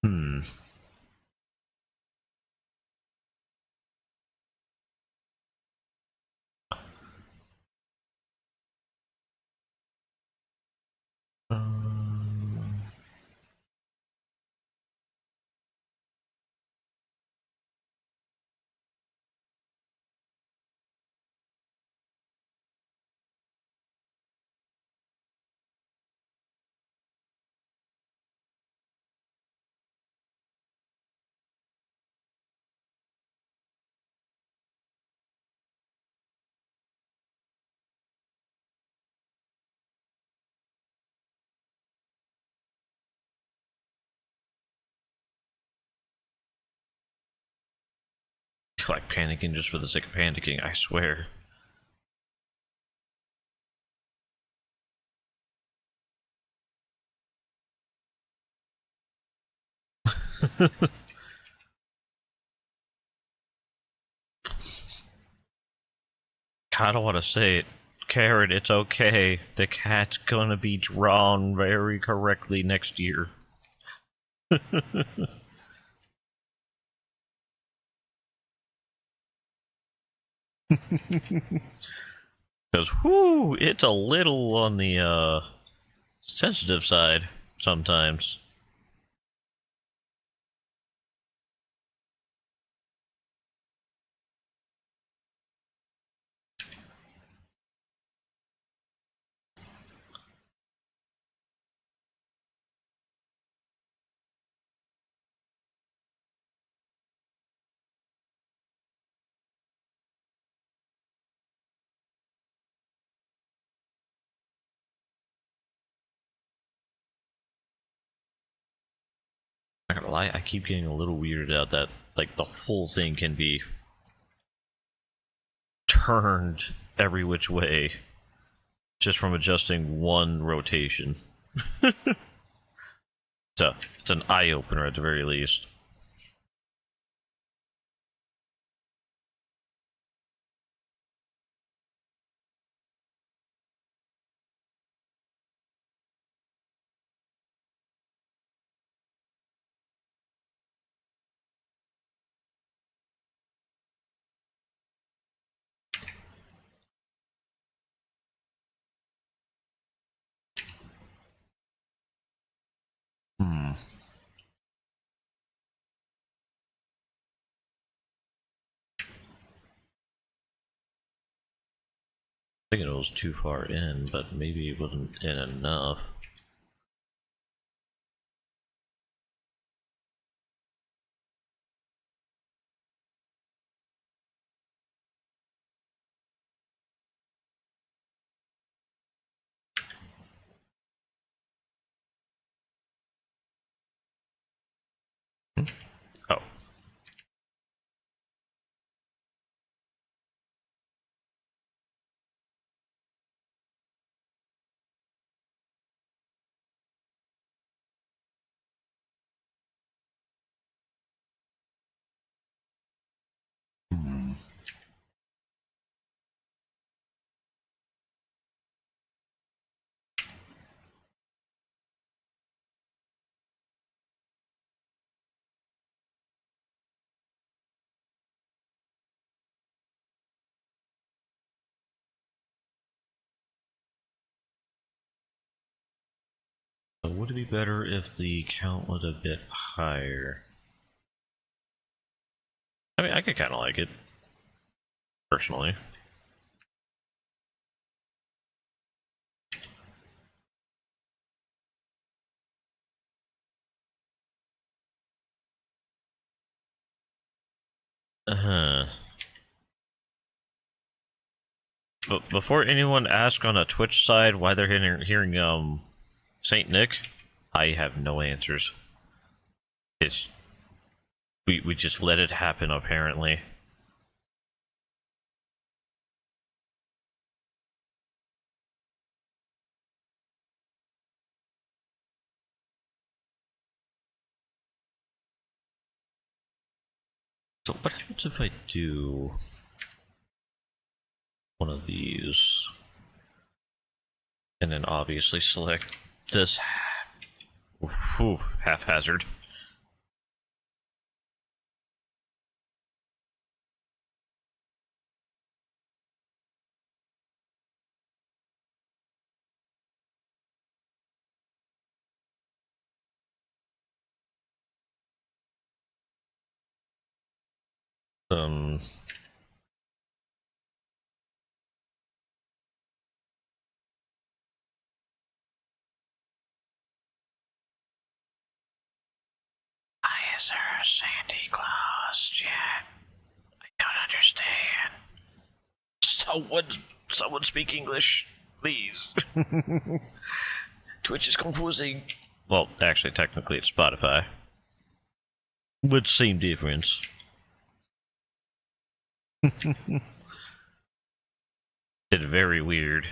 Hmm. Um, like panicking just for the sake of panicking, I swear. I don't want to say it. Karen, it's okay. The cat's gonna be drawn very correctly next year. Because, whoo, it's a little on the, sensitive side sometimes. Not gonna lie, I keep getting a little weirded out that, like, the whole thing can be turned every which way just from adjusting one rotation. So, it's an eye-opener at the very least. thinking it was too far in, but maybe it wasn't in enough. Oh. Hmm. So would it be better if the count was a bit higher? I mean, I could kind of like it, personally. Uh-huh. But before anyone asks on a Twitch side why they're hearing Saint Nick, I have no answers. It's we just let it happen, apparently. So what happens if I do one of these, and then obviously select this haphazard? Um, Why is there a Santa Claus, Jen? I don't understand. Someone speak English, please. Twitch is confusing. Well, actually, technically, it's Spotify. But same difference. It's very weird.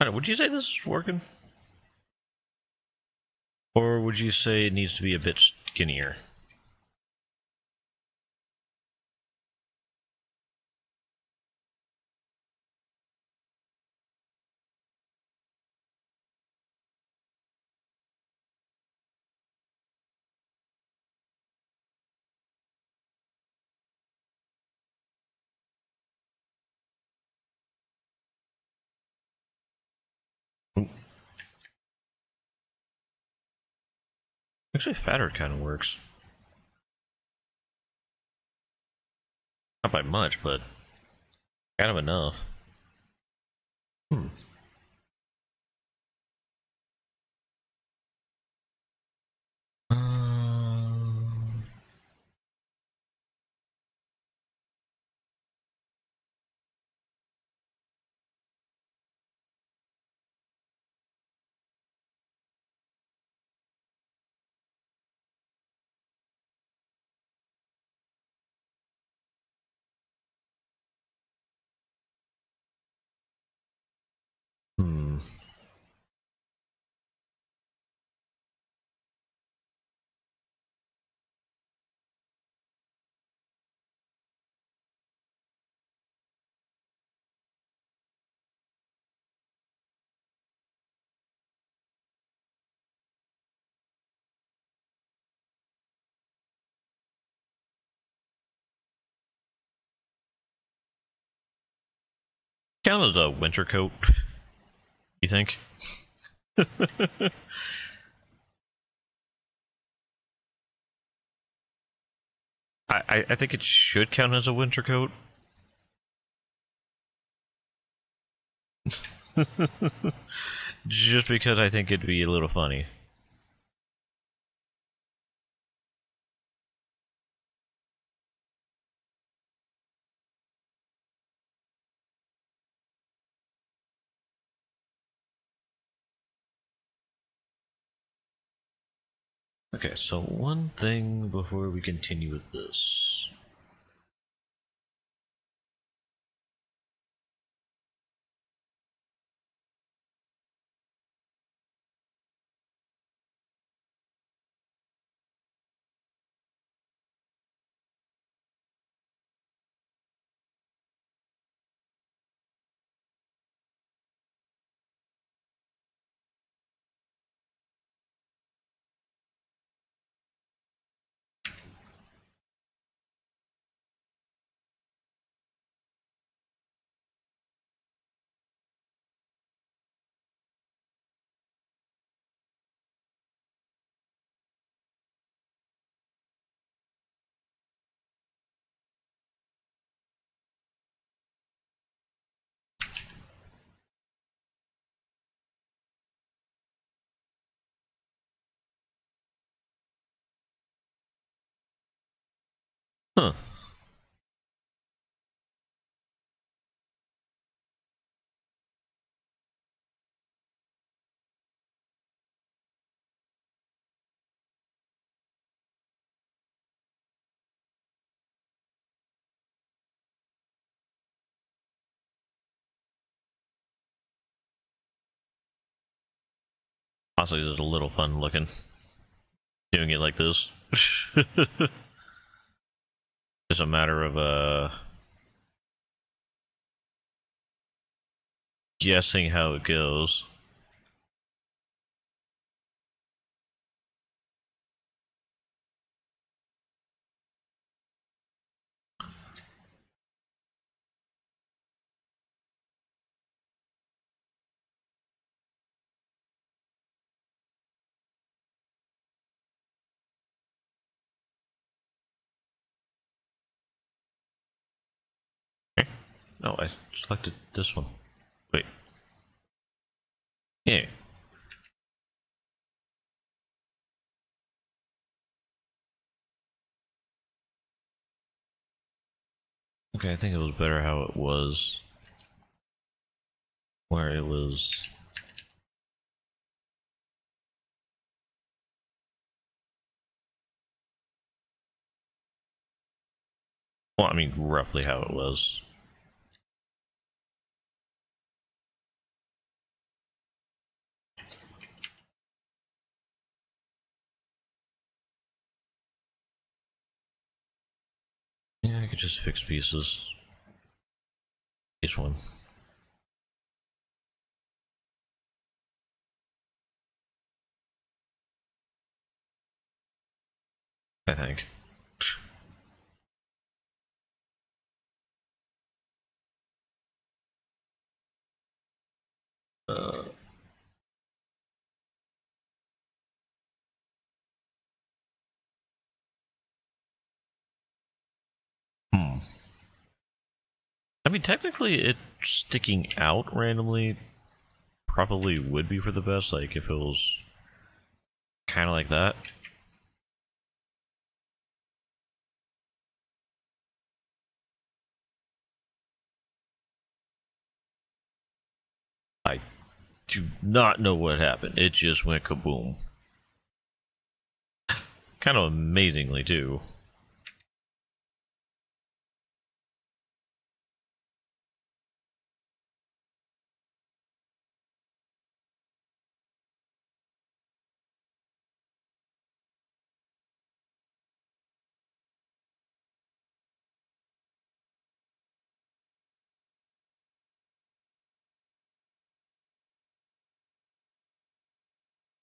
I don't know, would you say this is working? Or would you say it needs to be a bit skinnier? Actually, fatter kind of works. Not by much, but kind of enough. Hmm. Um, hmm. Count as a winter coat, you think? I think it should count as a winter coat. Just because I think it'd be a little funny. Okay, so one thing before we continue with this. Huh. Honestly, this is a little fun looking. Doing it like this. Just a matter of, guessing how it goes. No, I selected this one. Wait. Yeah. Okay, I think it was better how it was. Where it was. Well, I mean, roughly how it was. Yeah, I could just fix pieces. Each one. I think. Uh, hmm. I mean, technically, it sticking out randomly probably would be for the best, like if it was kind of like that. I do not know what happened. It just went kaboom. Kind of amazingly, too.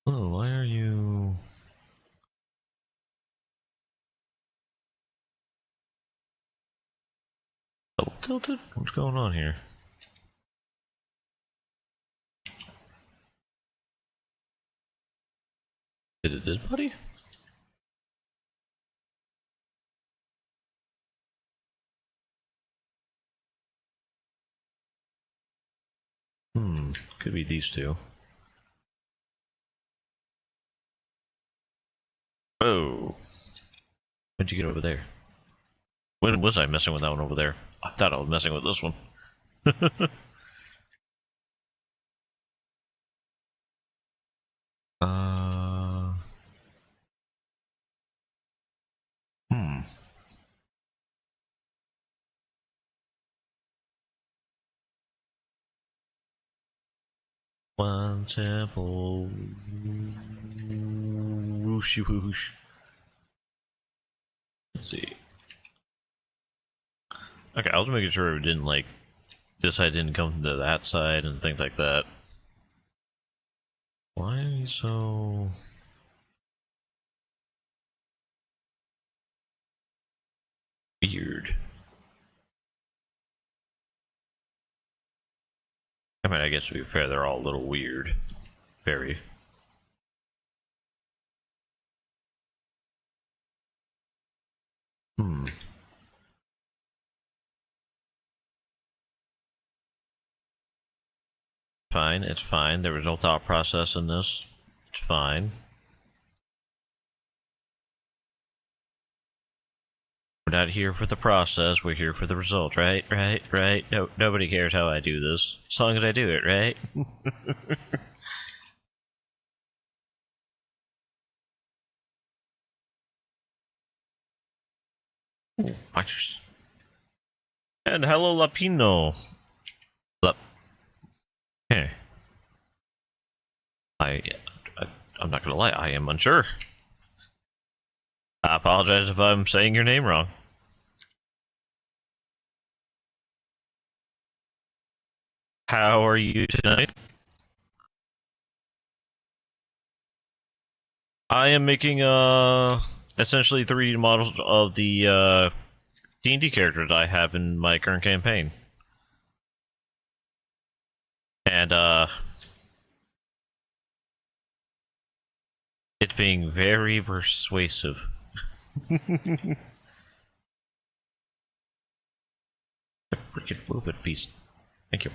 Oh, why are you... Oh, tilted? What's going on here? Did it did, buddy? Could be these two. Oh. When'd you get over there? When was I messing with that one over there? I thought I was messing with this one. uh... Hmm. One temple. Whooshy whoosh. Let's see. Okay, I was making sure it didn't, like, this side didn't come to that side and things like that. Why are you so... weird? I mean, I guess to be fair, they're all a little weird. Very. Fine, it's fine. There was no thought process in this. It's fine. We're not here for the process, we're here for the result, right? Right? No, nobody cares how I do this, as long as I do it, right? And hello, Lapino. Okay. I'm not gonna lie, I am unsure. I apologize if I'm saying your name wrong. How are you tonight? I am making essentially 3D models of the D&D characters I have in my current campaign. And it's being very persuasive. Freaking move it, beast. Thank you.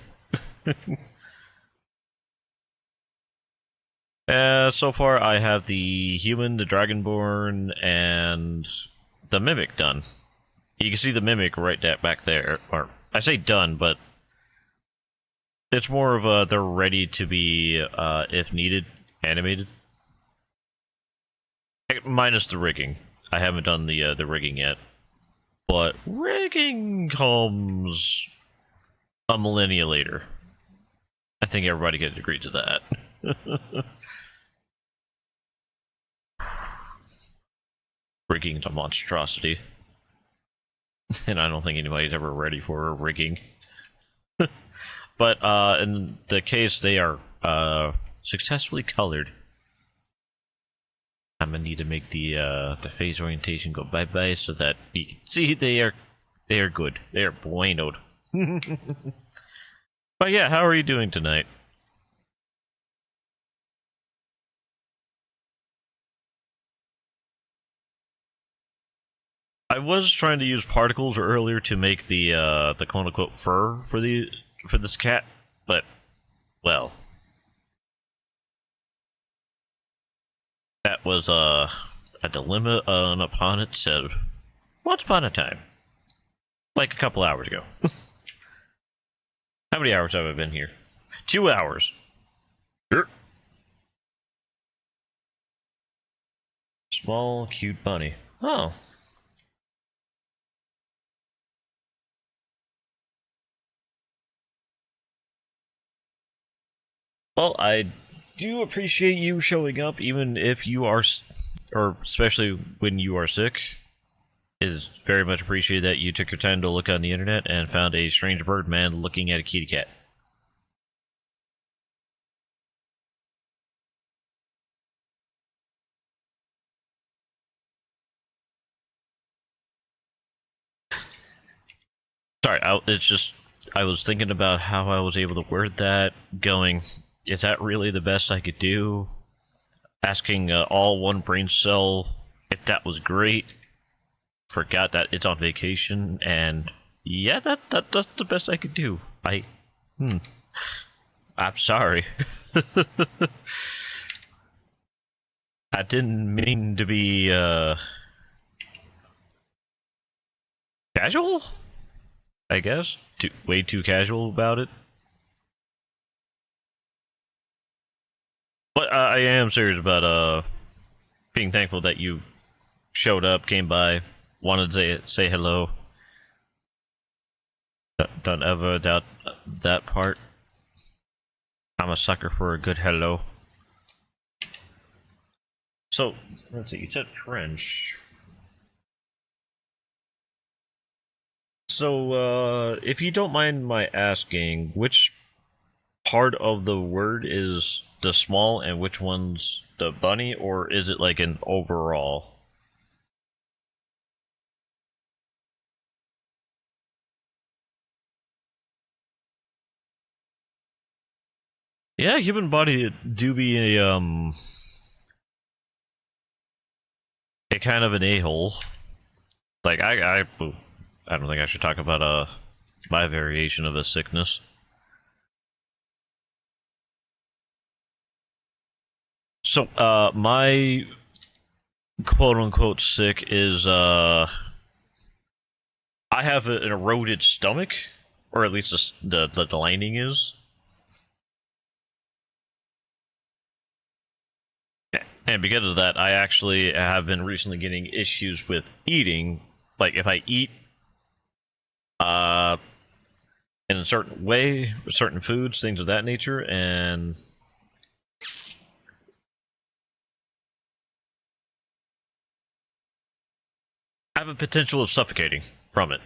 So far I have the human, the dragonborn, and the mimic done. You can see the mimic right back there. Or I say done, but it's more of a they're ready to be, if needed, animated. Minus the rigging. I haven't done the rigging yet. But rigging comes a millennia later. I think everybody can agree to that. Rigging's a monstrosity. And I don't think anybody's ever ready for a rigging. But in the case they are successfully colored. I'm gonna need to make the phase orientation go bye-bye so that you can see they are good. They are buenoed. But yeah, how are you doing tonight? I was trying to use particles earlier to make the quote-unquote fur for this cat, but well, that was a dilemma upon itself. Once upon a time, like a couple hours ago. How many hours have I been here? 2 hours. Sure. Small, cute bunny. Oh. Well, I do appreciate you showing up, even if you are, or especially when you are sick. It is very much appreciated that you took your time to look on the internet and found a strange bird man looking at a kitty cat. Sorry, it's just, I was thinking about how I was able to word that, going, is that really the best I could do? asking all one brain cell if that was great. Forgot that it's on vacation, and yeah, that's the best I could do. I'm sorry. I didn't mean to be casual, I guess. Way too casual about it. But I am serious about being thankful that you showed up, came by, wanted to say hello. Don't ever doubt that part. I'm a sucker for a good hello. So, let's see, you said French. So, if you don't mind my asking, which part of the word is the small and which one's the bunny, or is it like an overall? Yeah, human body do be a kind of an a-hole. Like I don't think I should talk about my variation of a sickness. So my quote unquote sick is I have an eroded stomach, or at least the lining is. And because of that, I actually have been recently getting issues with eating. Like if I eat in a certain way, with certain foods, things of that nature, and I have a potential of suffocating from it.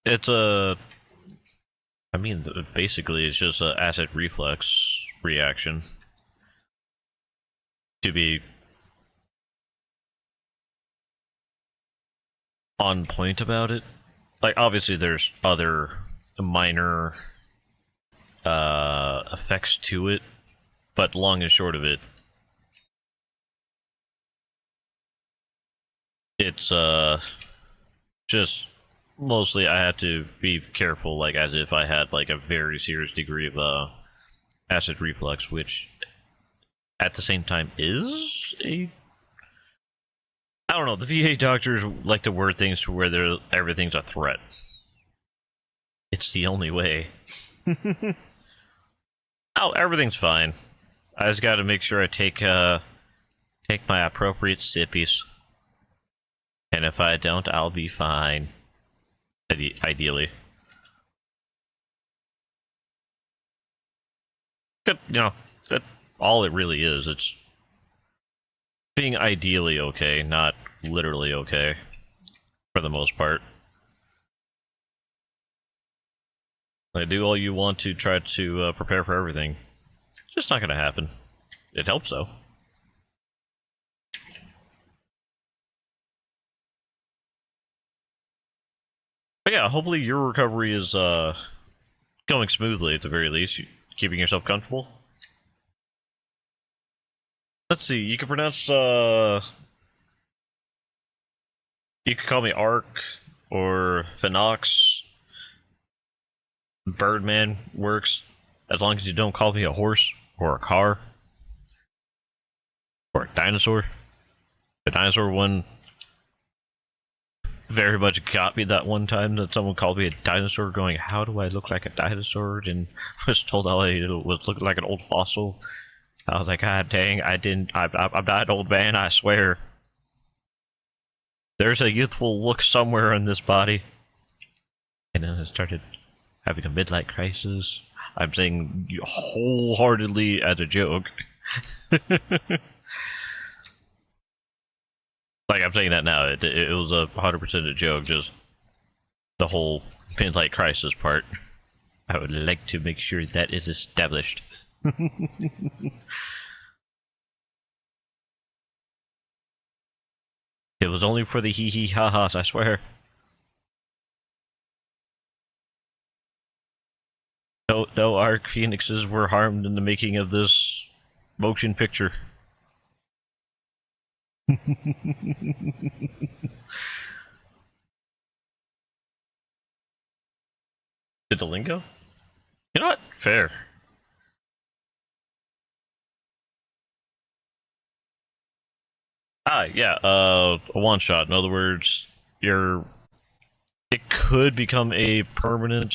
It's I mean, basically, it's just an acid reflux reaction. To be on point about it, like obviously there's other minor effects to it, but long and short of it, it's just mostly I have to be careful, like as if I had like a very serious degree of acid reflux, which at the same time is a, I don't know, the VA doctors like to word things to where everything's a threat. It's the only way. Oh, everything's fine. I just gotta make sure I take my appropriate sippies. And if I don't, I'll be fine. Ideally. You know, that's all it really is. It's being ideally okay, not literally okay. For the most part. Like, do all you want to try to prepare for everything. It's just not gonna happen. It helps though. But yeah, hopefully your recovery is going smoothly at the very least. Keeping yourself comfortable. Let's see, you can pronounce you can call me Ark or Phenox. Birdman works, as long as you don't call me a horse or a car or a dinosaur. The dinosaur one very much got me that one time that someone called me a dinosaur, going, how do I look like a dinosaur? And was told how I was looking like an old fossil. I was like, God dang, I'm not an old man, I swear. There's a youthful look somewhere in this body. And then I started having a midlife crisis. I'm saying wholeheartedly as a joke. Like, I'm saying that now, it was 100% a joke, just the whole midlife crisis part. I would like to make sure that is established. It was only for the hee hee ha ha's, I swear. No Arc Phoenixes were harmed in the making of this motion picture. Did the lingo? You know what? Fair. Yeah, a one shot. In other words, it could become a permanent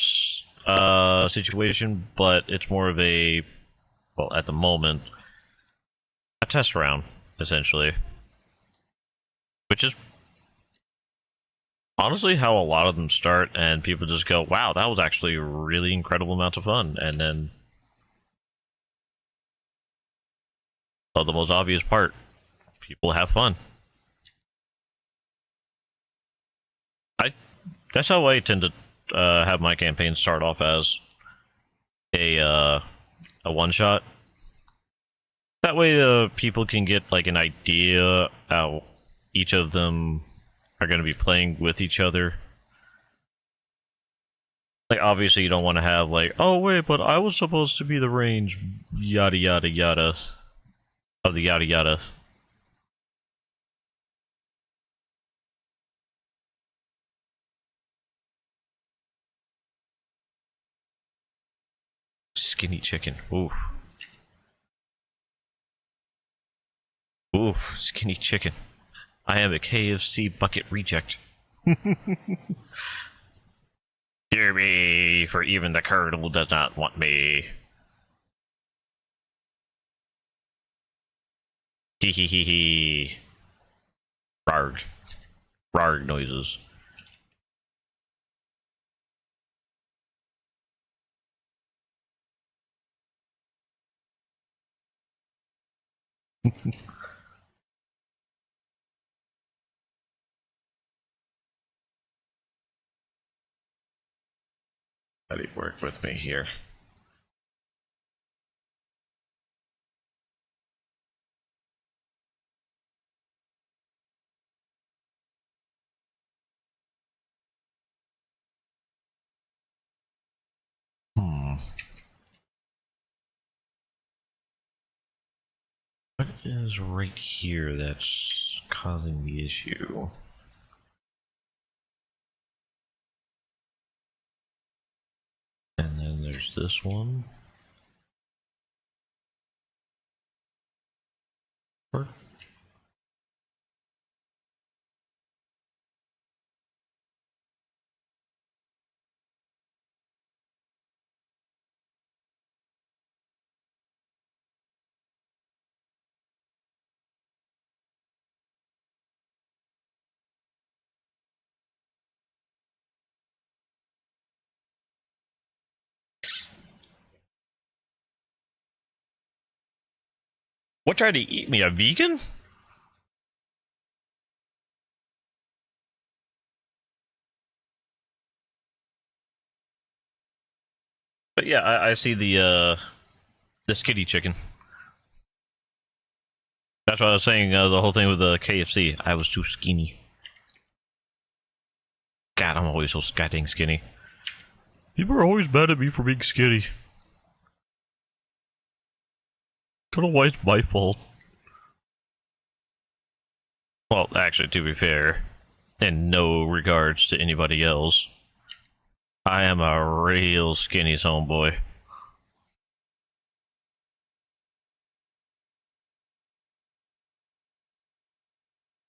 situation, but it's more of a, well, at the moment, a test round, essentially. Which is honestly how a lot of them start, and people just go, wow, that was actually a really incredible amount of fun. And then, the most obvious part, people have fun. That's how I tend to have my campaigns start off, as a one shot. That way, people can get like an idea how each of them are going to be playing with each other. Like, obviously, you don't want to have like, oh wait, but I was supposed to be the range, yada yada yada, of the yada yada. Skinny chicken. Oof. Oof. Skinny chicken. I am a KFC bucket reject. Dear me, for even the colonel does not want me. Hee hee hee hee. Rarg. Rarg noises. How do you work with me here? What is right here that's causing the issue? And then there's this one. What tried to eat me? A vegan? But yeah, I see the skinny chicken. That's what I was saying, the whole thing with the KFC. I was too skinny. God, I'm always so goddamn skinny. People are always mad at me for being skinny. Don't know why it's my fault. Well, actually, to be fair, in no regards to anybody else, I am a real skinny homeboy.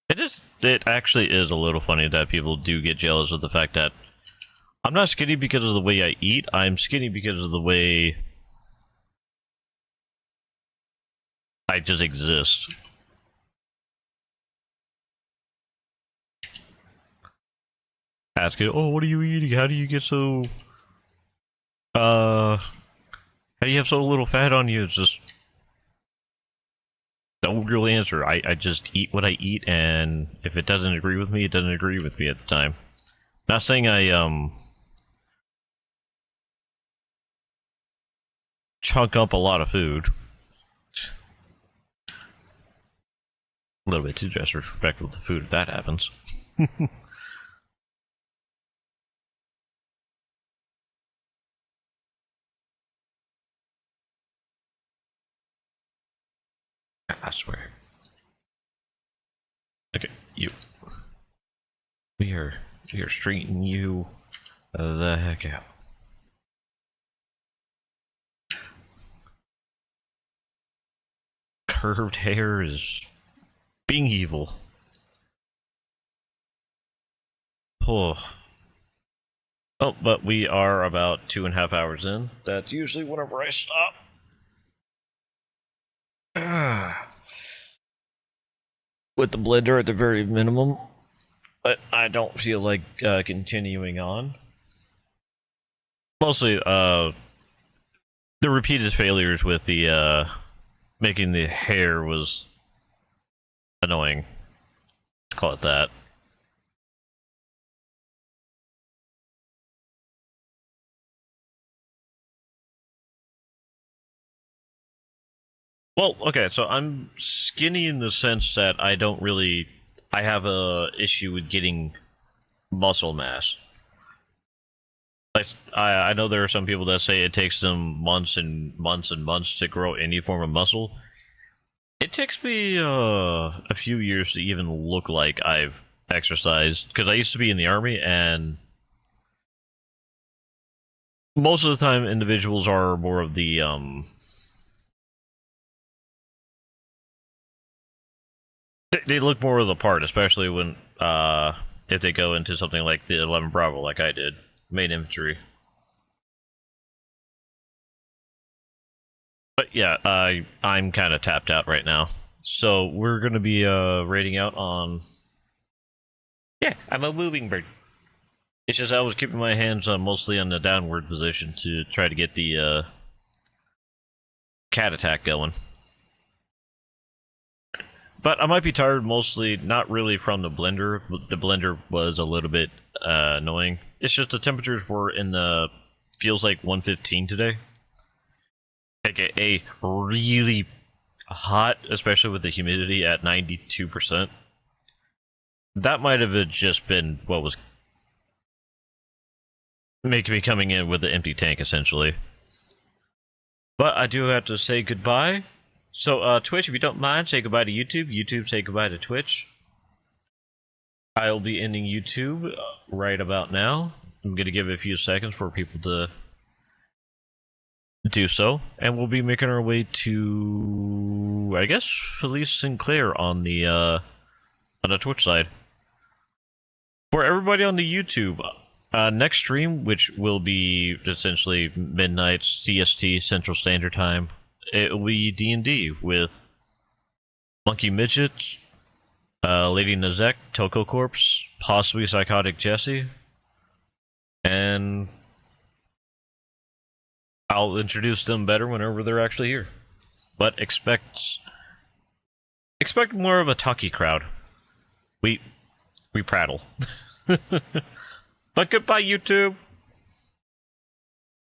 It actually is a little funny that people do get jealous of the fact that I'm not skinny because of the way I eat, I'm skinny because of the way I just exist. Asking, oh, what are you eating? How do you get so, how do you have so little fat on you? It's just, don't really answer. I just eat what I eat, and if it doesn't agree with me, it doesn't agree with me at the time. Not saying I, chunk up a lot of food. A little bit too disrespectful to food if that happens. I swear. Okay, you. We are straightening you the heck out. Curved hair is being evil. Oh. Oh, but we are about 2.5 hours in. That's usually whenever I stop. With the blender at the very minimum. But I don't feel like continuing on. Mostly, the repeated failures with the, making the hair was annoying. Let's call it that. Well, okay, so I'm skinny in the sense that I have a issue with getting muscle mass. Like, I know there are some people that say it takes them months and months and months to grow any form of muscle. It takes me a few years to even look like I've exercised, because I used to be in the army, and most of the time individuals are more of the they look more of the part, especially when if they go into something like the 11 Bravo, like I did, main infantry. But yeah, I'm kind of tapped out right now, so we're gonna be raiding out on. Yeah, I'm a moving bird. It's just I was keeping my hands mostly on the downward position to try to get the cat attack going. But I might be tired mostly, not really from the blender. The blender was a little bit annoying. It's just the temperatures were in the, feels like 115 today. Like a really hot, especially with the humidity at 92%. That might have just been what was making me coming in with the empty tank, essentially. But I do have to say goodbye. So, Twitch, if you don't mind, say goodbye to YouTube. YouTube, say goodbye to Twitch. I'll be ending YouTube right about now. I'm going to give it a few seconds for people to do so. And we'll be making our way to, I guess, Felice Sinclair on the Twitch side. For everybody on the YouTube, next stream, which will be essentially midnight CST, Central Standard Time, it will be D&D with Monkey Midget, Lady Nazek, Toko Corpse, possibly Psychotic Jesse, and I'll introduce them better whenever they're actually here. But expect more of a talky crowd. We prattle. But goodbye, YouTube.